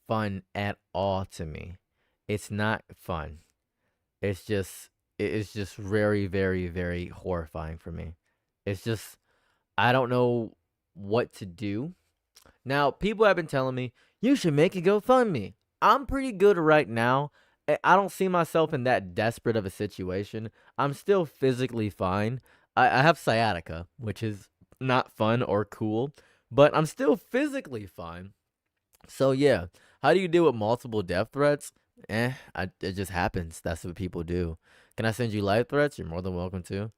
fun at all to me. It's not fun. It's just very, very, very horrifying for me. It's just, I don't know what to do. Now, people have been telling me, you should make a GoFundMe. I'm pretty good right now. I don't see myself in that desperate of a situation. I'm still physically fine. I have sciatica, which is not fun or cool, but I'm still physically fine. So yeah, how do you deal with multiple death threats? It just happens. That's what people do. Can I send you life threats? You're more than welcome to.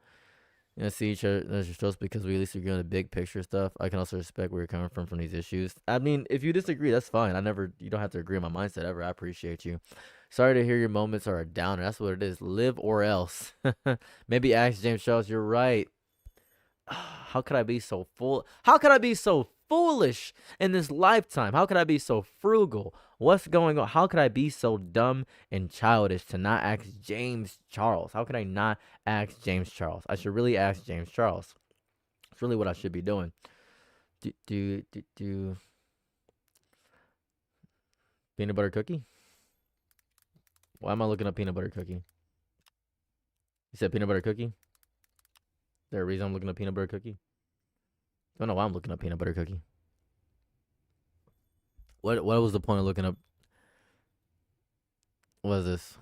You know, see each other as your strokes because we at least agree on the big picture stuff. I can also respect where you're coming from these issues. I mean, if you disagree, that's fine. You don't have to agree on my mindset ever. I appreciate you. Sorry to hear your moments are a downer. That's what it is. Live or else. Maybe ask James Charles. You're right. How could I be so full? How could I be so foolish in this lifetime? How could I be so frugal? What's going on? How could I be so dumb and childish to not ask James Charles? How could I not ask James Charles? I should really ask James Charles. It's really what I should be doing. Peanut butter cookie? Why am I looking up peanut butter cookie? You said peanut butter cookie? Is there a reason I'm looking up peanut butter cookie? I don't know why I'm looking up peanut butter cookie. What was the point of looking up? What is this?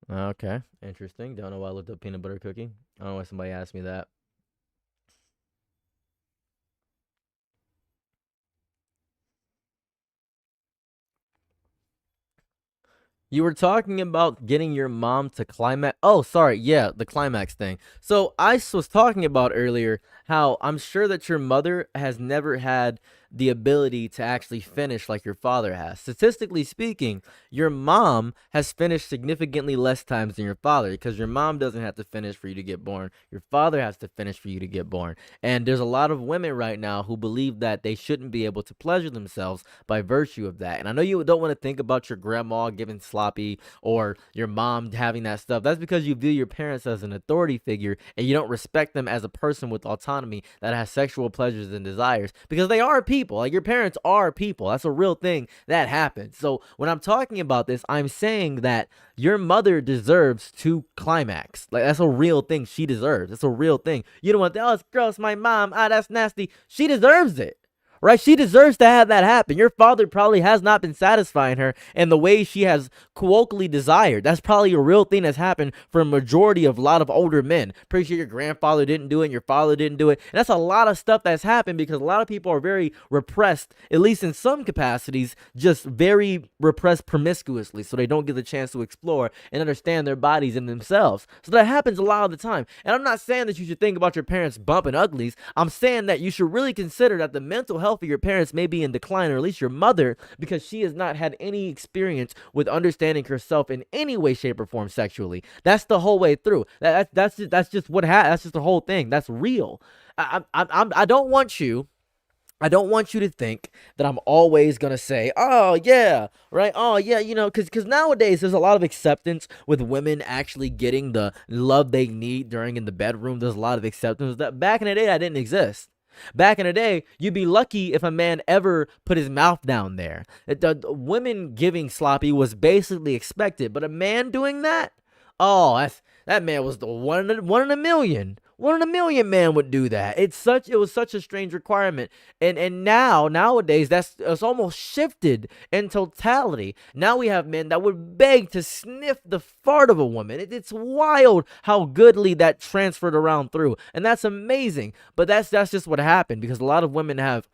Okay, interesting. Don't know why I looked up peanut butter cookie. I don't know why somebody asked me that. You were talking about getting your mom to climax. Oh, sorry. Yeah, the climax thing. So I was talking about earlier how I'm sure that your mother has never had the ability to actually finish like your father has. Statistically speaking, your mom has finished significantly less times than your father because your mom doesn't have to finish for you to get born. Your father has to finish for you to get born. And there's a lot of women right now who believe that they shouldn't be able to pleasure themselves by virtue of that. And I know you don't want to think about your grandma giving sloppy or your mom having that stuff. That's because you view your parents as an authority figure and you don't respect them as a person with autonomy that has sexual pleasures and desires because they are people. Like your parents are people. That's a real thing that happens. So when I'm talking about this, I'm saying that your mother deserves to climax. Like that's a real thing she deserves. It's a real thing. You don't want, oh, it's gross, my mom, that's nasty. She deserves it. right? She deserves to have that happen. Your father probably has not been satisfying her in the way she has colloquially desired. That's probably a real thing that's happened for a majority of a lot of older men. Pretty sure your grandfather didn't do it and your father didn't do it. And that's a lot of stuff that's happened because a lot of people are very repressed, at least in some capacities, just very repressed promiscuously, so they don't get the chance to explore and understand their bodies and themselves. So that happens a lot of the time. And I'm not saying that you should think about your parents bumping uglies. I'm saying that you should really consider that the mental health of your parents may be in decline, or at least your mother, because she has not had any experience with understanding herself in any way, shape, or form sexually. That's the whole way through. That's just what that's just the whole thing. That's real. I don't want you to think that I'm always going to say, oh, yeah, right? Oh, yeah, you know, because nowadays there's a lot of acceptance with women actually getting the love they need during in the bedroom. There's a lot of acceptance. That back in the day, that didn't exist. Back in the day, you'd be lucky if a man ever put his mouth down there. The women giving sloppy was basically expected, but a man doing that, oh, that man was the one in a million. 1 in a million man would do that. It was such a strange requirement. And nowadays it's almost shifted in totality. Now we have men that would beg to sniff the fart of a woman. It's wild how goodly that transferred around through. And that's amazing. But that's just what happened, because a lot of women have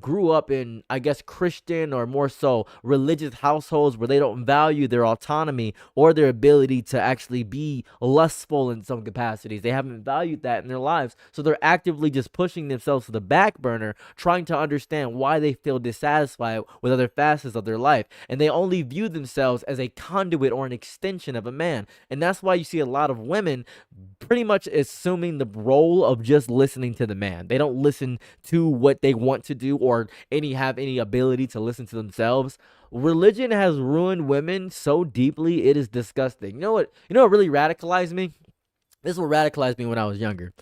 grew up in, I guess, Christian or more so religious households where they don't value their autonomy or their ability to actually be lustful in some capacities. They haven't valued that in their lives, so they're actively just pushing themselves to the back burner, trying to understand why they feel dissatisfied with other facets of their life, and they only view themselves as a conduit or an extension of a man. And that's why you see a lot of women pretty much assuming the role of just listening to the man. They don't listen to what they want to do or have any ability to listen to themselves. Religion has ruined women so deeply, it is disgusting. You know what really radicalized me? This is what radicalized me when I was younger.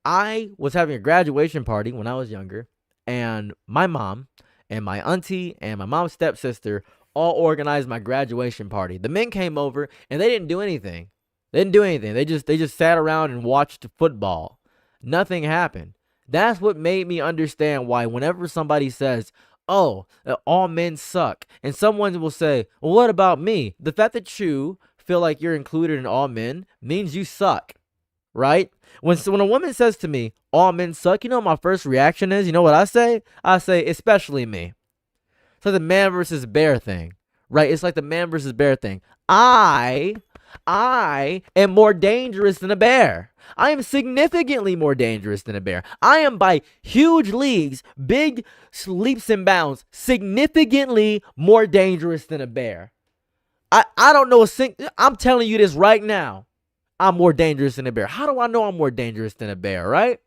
I was having a graduation party when I was younger, and my mom and my auntie and my mom's stepsister all organized my graduation party. The men came over and they didn't do anything. They just sat around and watched football. Nothing happened. That's what made me understand why whenever somebody says, oh, all men suck, and someone will say, well, what about me? The fact that you feel like you're included in all men means you suck, right? When a woman says to me, all men suck, you know what my first reaction is? You know what I say? I say, especially me. It's like the man versus bear thing, right? It's like the man versus bear thing. I am more dangerous than a bear. I am significantly more dangerous than a bear. I am by huge leagues, big leaps and bounds, significantly more dangerous than a bear. I don't know I'm telling you this right now. I'm more dangerous than a bear. How do I know I'm more dangerous than a bear, right?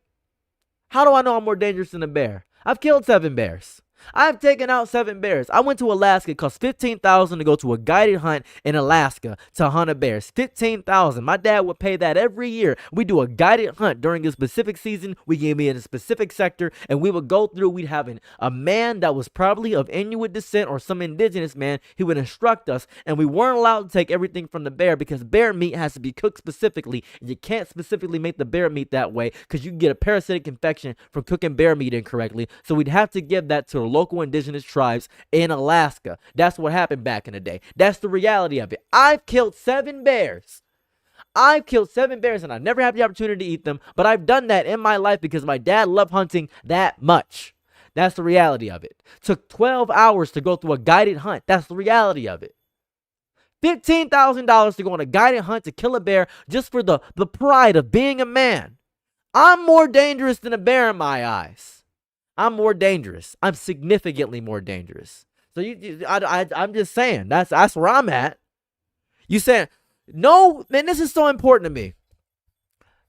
How do I know I'm more dangerous than a bear? I've killed 7 bears. I've taken out 7 bears. I went to Alaska. It cost $15,000 to go to a guided hunt in Alaska to hunt a bear. $15,000. My dad would pay that every year. We do a guided hunt during a specific season. We gave me in a specific sector, and we would go through. We'd have a man that was probably of Inuit descent or some indigenous man. He would instruct us, and we weren't allowed to take everything from the bear because bear meat has to be cooked specifically, and you can't specifically make the bear meat that way because you can get a parasitic infection from cooking bear meat incorrectly. So we'd have to give that to local indigenous tribes in Alaska. That's what happened back in the day. That's the reality of it. I've killed 7 bears. And I never had the opportunity to eat them, but I've done that in my life because my dad loved hunting that much. That's the reality of it. Took 12 hours to go through a guided hunt. That's the reality of it. $15,000 to go on a guided hunt to kill a bear just for the pride of being a man. I'm more dangerous than a bear in my eyes. I'm more dangerous. I'm significantly more dangerous. So I'm just saying, that's where I'm at. You saying, no, man, this is so important to me.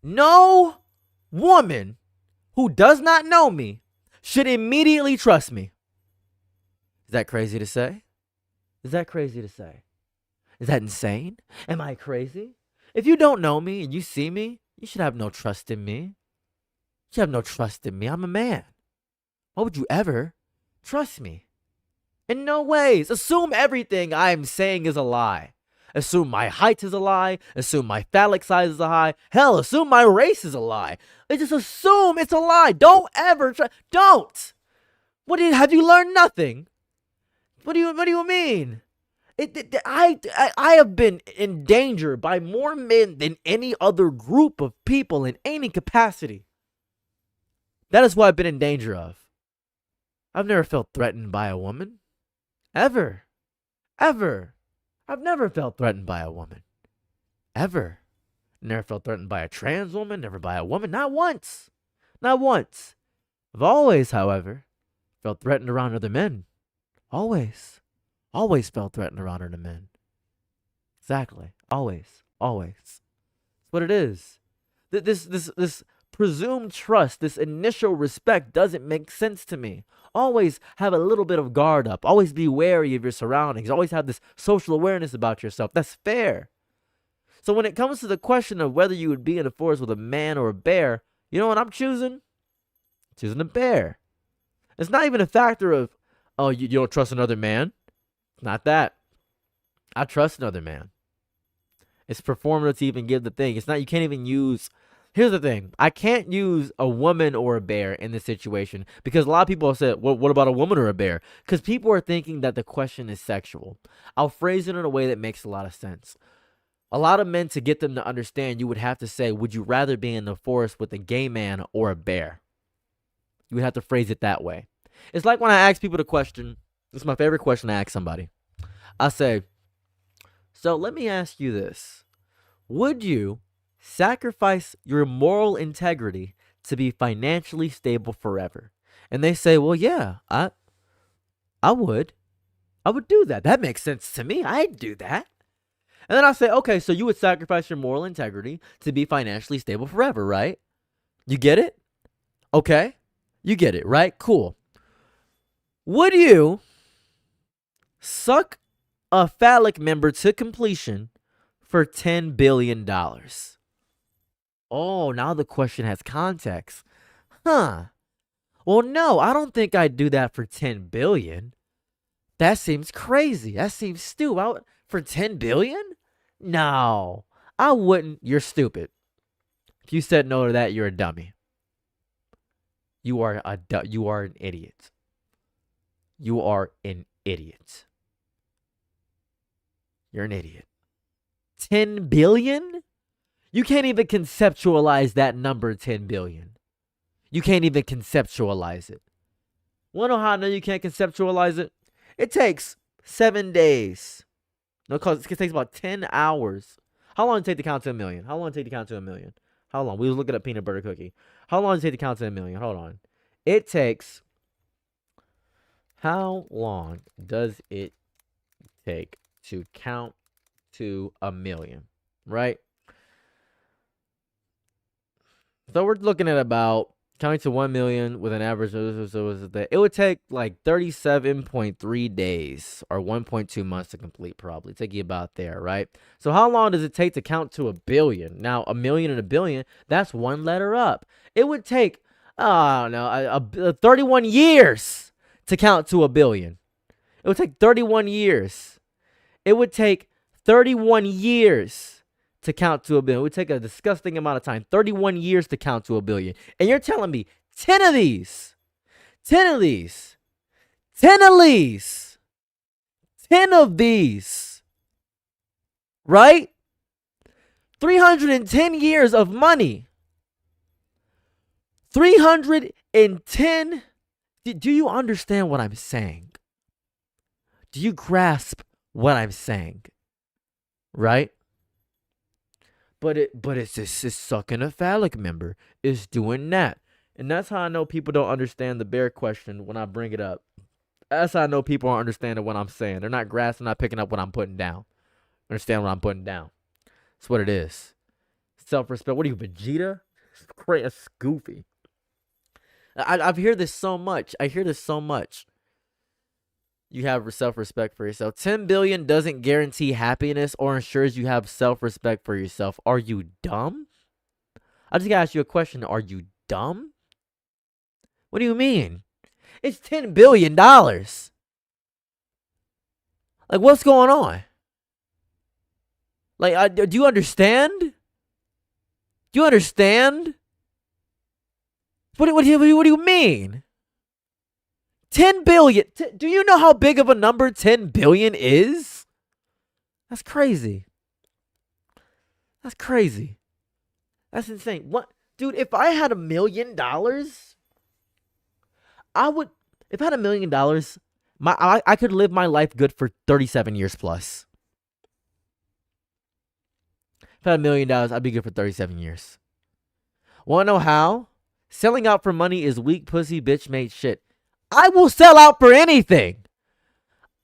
No woman who does not know me should immediately trust me. Is that crazy to say? Is that insane? Am I crazy? If you don't know me and you see me, you should have no trust in me. I'm a man. Why would you ever trust me? In no ways. Assume everything I'm saying is a lie. Assume my height is a lie. Assume my phallic size is a lie. Hell, assume my race is a lie. Just assume it's a lie. Don't ever try. Don't. Have you learned nothing? What do you mean? I have been in danger by more men than any other group of people in any capacity. That is what I've been in danger of. I've never felt threatened by a woman. Ever. Ever. I've never felt threatened by a woman. Ever. Never felt threatened by a trans woman, never by a woman. Not once. Not once. I've always, however, felt threatened around other men. Always. Always felt threatened around other men. Exactly. Always. Always. That's what it is. This presumed trust, this initial respect doesn't make sense to me. Always have a little bit of guard up. Always be wary of your surroundings. Always have this social awareness about yourself. That's fair. So when it comes to the question of whether you would be in a forest with a man or a bear, you know what I'm choosing? Choosing a bear. It's not even a factor of, oh, you don't trust another man. It's not that. I trust another man. It's performative to even give the thing. It's not, you can't even use. Here's the thing. I can't use a woman or a bear in this situation because a lot of people have said, well, what about a woman or a bear? Because people are thinking that the question is sexual. I'll phrase it in a way that makes a lot of sense. A lot of men, to get them to understand, you would have to say, would you rather be in the forest with a gay man or a bear? You would have to phrase it that way. It's like when I ask people the question, this is my favorite question to ask somebody. I say, so let me ask you this. Would you sacrifice your moral integrity to be financially stable forever? And they say, well, yeah, I would. I would do that. That makes sense to me. I'd do that. And then I say, okay, so you would sacrifice your moral integrity to be financially stable forever, right? You get it? Okay. You get it, right? Cool. Would you suck a phallic member to completion for $10 billion? Oh, now the question has context. Huh. Well, no, I don't think I'd do that for $10 billion. That seems crazy. That seems stupid. For $10 billion? No, I wouldn't. You're stupid. If you said no to that, you're a dummy. You are an idiot. You are an idiot. You're an idiot. 10 billion? You can't even conceptualize that number, 10 billion. You can't even conceptualize it. Wanna know how I know you can't conceptualize it? It takes 7 days. No, because it takes about 10 hours. How long does it take to count to a million? How long does it take to count to a million? How long? We was looking at peanut butter cookie. How long does it take to count to a million? Hold on. It takes. How long does it take to count to a million? Right? So we're looking at about counting to 1 million with an average. It would take like 37.3 days or 1.2 months to complete, probably. Take you about there, right? So how long does it take to count to a billion? Now, a million and a billion, that's one letter up. It would take, 31 years to count to a billion. It would take 31 years. It would take 31 years to count to a billion. It would take a disgusting amount of time. 31 years to count to a billion. And you're telling me 10 of these, right? 310 years of money. 310. Do you understand what I'm saying? Do you grasp what I'm saying? Right? But it's just sucking a phallic member. It's doing that. And that's how I know people don't understand the bear question when I bring it up. That's how I know people aren't understanding what I'm saying. They're not grasping, not picking up what I'm putting down. Understand what I'm putting down. That's what it is. Self-respect. What are you, Vegeta? It's crazy. It's goofy. I've heard this so much. You have self-respect for yourself. 10 billion doesn't guarantee happiness or ensures you have self-respect for yourself. Are you dumb? I just gotta ask you a question. Are you dumb? What do you mean? It's $10 billion. Like, what's going on? Like, do you understand? Do you understand? What do you mean? 10 billion. Do you know how big of a number 10 billion is? That's crazy. That's crazy. That's insane. What, dude, if I had $1 million, I would, if I had $1 million, I could live my life good for 37 years plus. If I had $1 million, I'd be good for 37 years. Wanna know how? Selling out for money is weak pussy bitch made shit. I will sell out for anything.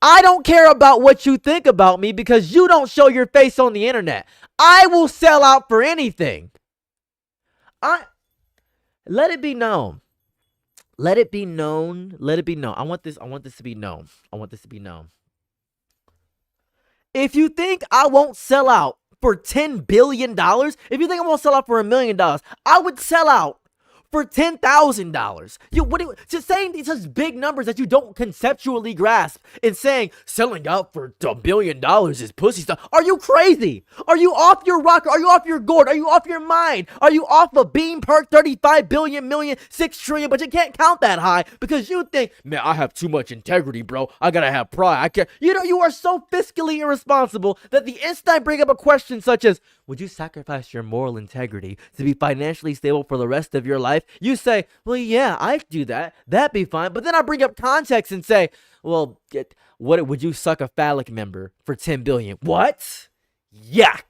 I don't care about what you think about me because you don't show your face on the internet. I will sell out for anything. Let it be known. Let it be known. Let it be known. I want this to be known. I want this to be known. If you think I won't sell out for $10 billion, if you think I won't sell out for $1 million, I would sell out for $10,000. Just saying such big numbers that you don't conceptually grasp and saying selling out for $1 billion is pussy stuff. Are you crazy? Are you off your rocker? Are you off your gourd? Are you off your mind? Are you off a bean perk 35 billion million 6 trillion? But you can't count that high because you think, man, I have too much integrity, bro. I gotta have pride. I can't. You are so fiscally irresponsible that the instant I bring up a question such as, would you sacrifice your moral integrity to be financially stable for the rest of your life? You say, well, yeah, I'd do that. That'd be fine. But then I bring up context and say, well, what would you suck a phallic member for 10 billion? What? Yuck.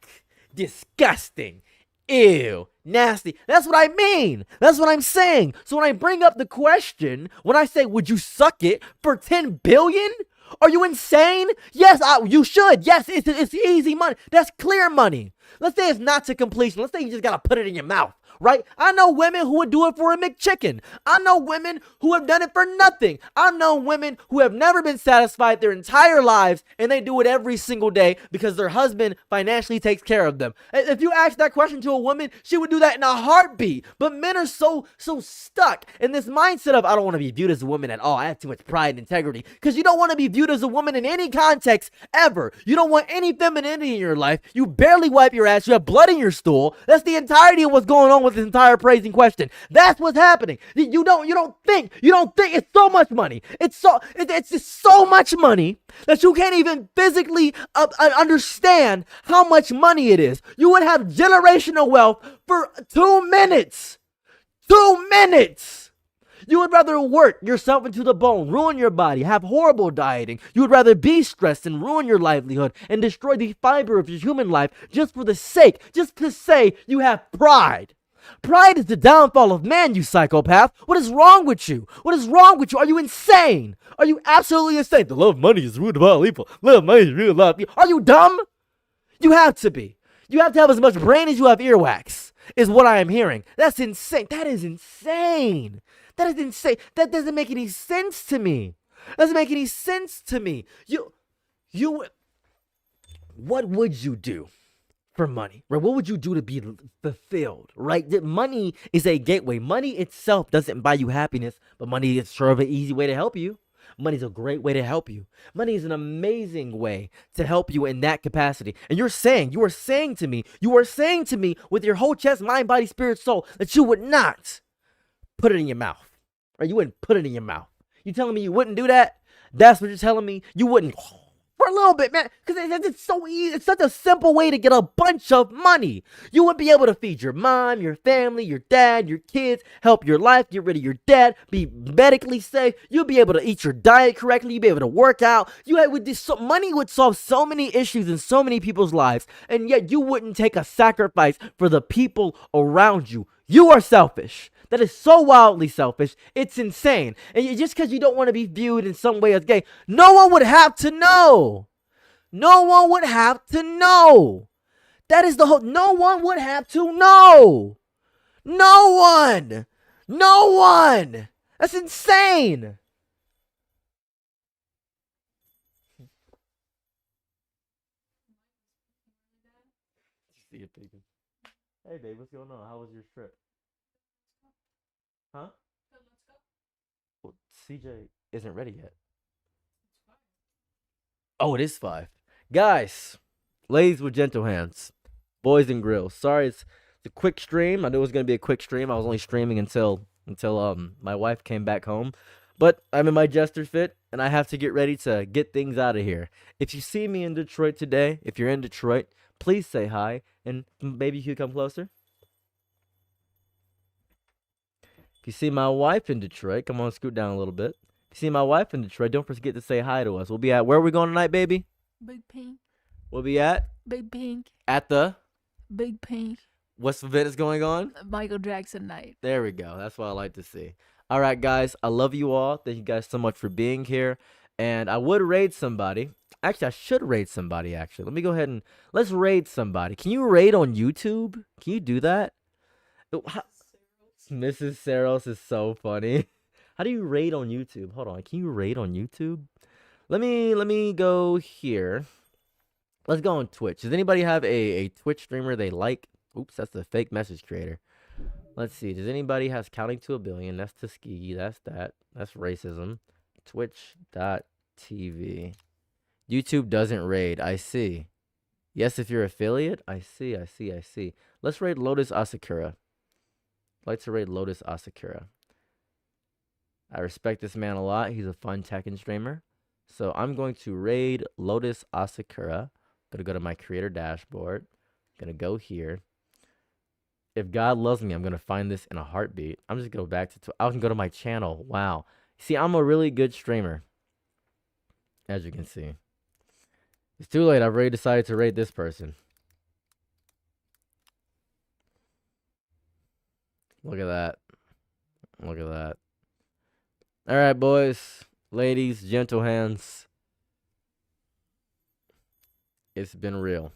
Disgusting. Ew. Nasty. That's what I mean. That's what I'm saying. So when I bring up the question, when I say, would you suck it for 10 billion? Are you insane? Yes, you should. Yes, it's easy money. That's clear money. Let's say it's not to completion. Let's say you just got to put it in your mouth, right? I know women who would do it for a McChicken. I know women who have done it for nothing. I know women who have never been satisfied their entire lives, and they do it every single day because their husband financially takes care of them. If you ask that question to a woman, she would do that in a heartbeat. But men are so stuck in this mindset of, I don't want to be viewed as a woman at all. I have too much pride and integrity. Because you don't want to be viewed as a woman in any context ever. You don't want any femininity in your life. You barely wipe your ass. You have blood in your stool. That's the entirety of what's going on with this entire praising question. That's what's happening. You don't think it's so much money. It's just so much money that you can't even physically understand how much money it is. You would have generational wealth for 2 minutes. 2 minutes. You would rather work yourself into the bone, ruin your body, have horrible dieting. You would rather be stressed and ruin your livelihood and destroy the fiber of your human life just to say you have pride. Pride is the downfall of man, you psychopath. What is wrong with you? What is wrong with you? Are you insane? Are you absolutely insane? The love of money is the root of all evil. Love of money is the root of all evil. Are you dumb? You have to be. You have to have as much brain as you have earwax, is what I am hearing. That's insane. That is insane. That is insane. That doesn't make any sense to me. Doesn't make any sense to me. What would you do for money? Right? What would you do to be fulfilled? Right? That money is a gateway. Money itself doesn't buy you happiness, but money is sure of an easy way to help you. Money is a great way to help you. Money is an amazing way to help you in that capacity. And you are saying to me with your whole chest, mind, body, spirit, soul, that you would not put it in your mouth. Right? You wouldn't put it in your mouth. You telling me you wouldn't do that? That's what you're telling me? You wouldn't for a little bit, man. Because it's so easy. It's such a simple way to get a bunch of money. You would be able to feed your mom, your family, your dad, your kids, help your life, get rid of your debt, be medically safe. You'll be able to eat your diet correctly. You'll be able to work out. Money would solve so many issues in so many people's lives. And yet you wouldn't take a sacrifice for the people around you. You are selfish. That is so wildly selfish. It's insane. And just because you don't want to be viewed in some way as gay, no one would have to know. No one would have to know. That is the whole. No one would have to know. No one. No one. That's insane. Hey, babe, what's going on? How was your trip? Huh? Well, CJ isn't ready yet. Oh, it is 5. Guys, ladies with gentle hands, boys and grills. Sorry, it's a quick stream. I knew it was going to be a quick stream. I was only streaming until my wife came back home. But I'm in my jester fit, and I have to get ready to get things out of here. If you see me in Detroit today, if you're in Detroit, please say hi, and maybe you could come closer. If you see my wife in Detroit, come on, scoot down a little bit. If you see my wife in Detroit, don't forget to say hi to us. We'll be at, where are we going tonight, baby? Big Pink. We'll be at? Big Pink. At the? Big Pink. What's the event is going on? Michael Jackson night. There we go. That's what I like to see. All right, guys. I love you all. Thank you guys so much for being here. And I would raid somebody. Actually, I should raid somebody, actually. Let me go ahead and let's raid somebody. Can you raid on YouTube? Can you do that? Mrs. Saros is so funny. How do you raid on YouTube? Hold on. Can you raid on YouTube? Let me go here. Let's go on Twitch. Does anybody have a Twitch streamer they like? Oops, that's the fake message creator. Let's see. Does anybody has Counting to a Billion? That's Tuskegee. That's that. That's racism. Twitch.tv. YouTube doesn't raid. I see. Yes, if you're affiliate. I see. Let's raid Lotus Asakura. I'd like to raid Lotus Asakura. I respect this man a lot. He's a fun Tekken streamer. So I'm going to raid Lotus Asakura. Gonna go to my creator dashboard. Gonna go here. If God loves me, I'm gonna find this in a heartbeat. I'm just gonna go back to. I can go to my channel. Wow. See, I'm a really good streamer. As you can see, it's too late. I've already decided to raid this person. Look at that. Look at that. All right, boys, ladies, gentle hands. It's been real.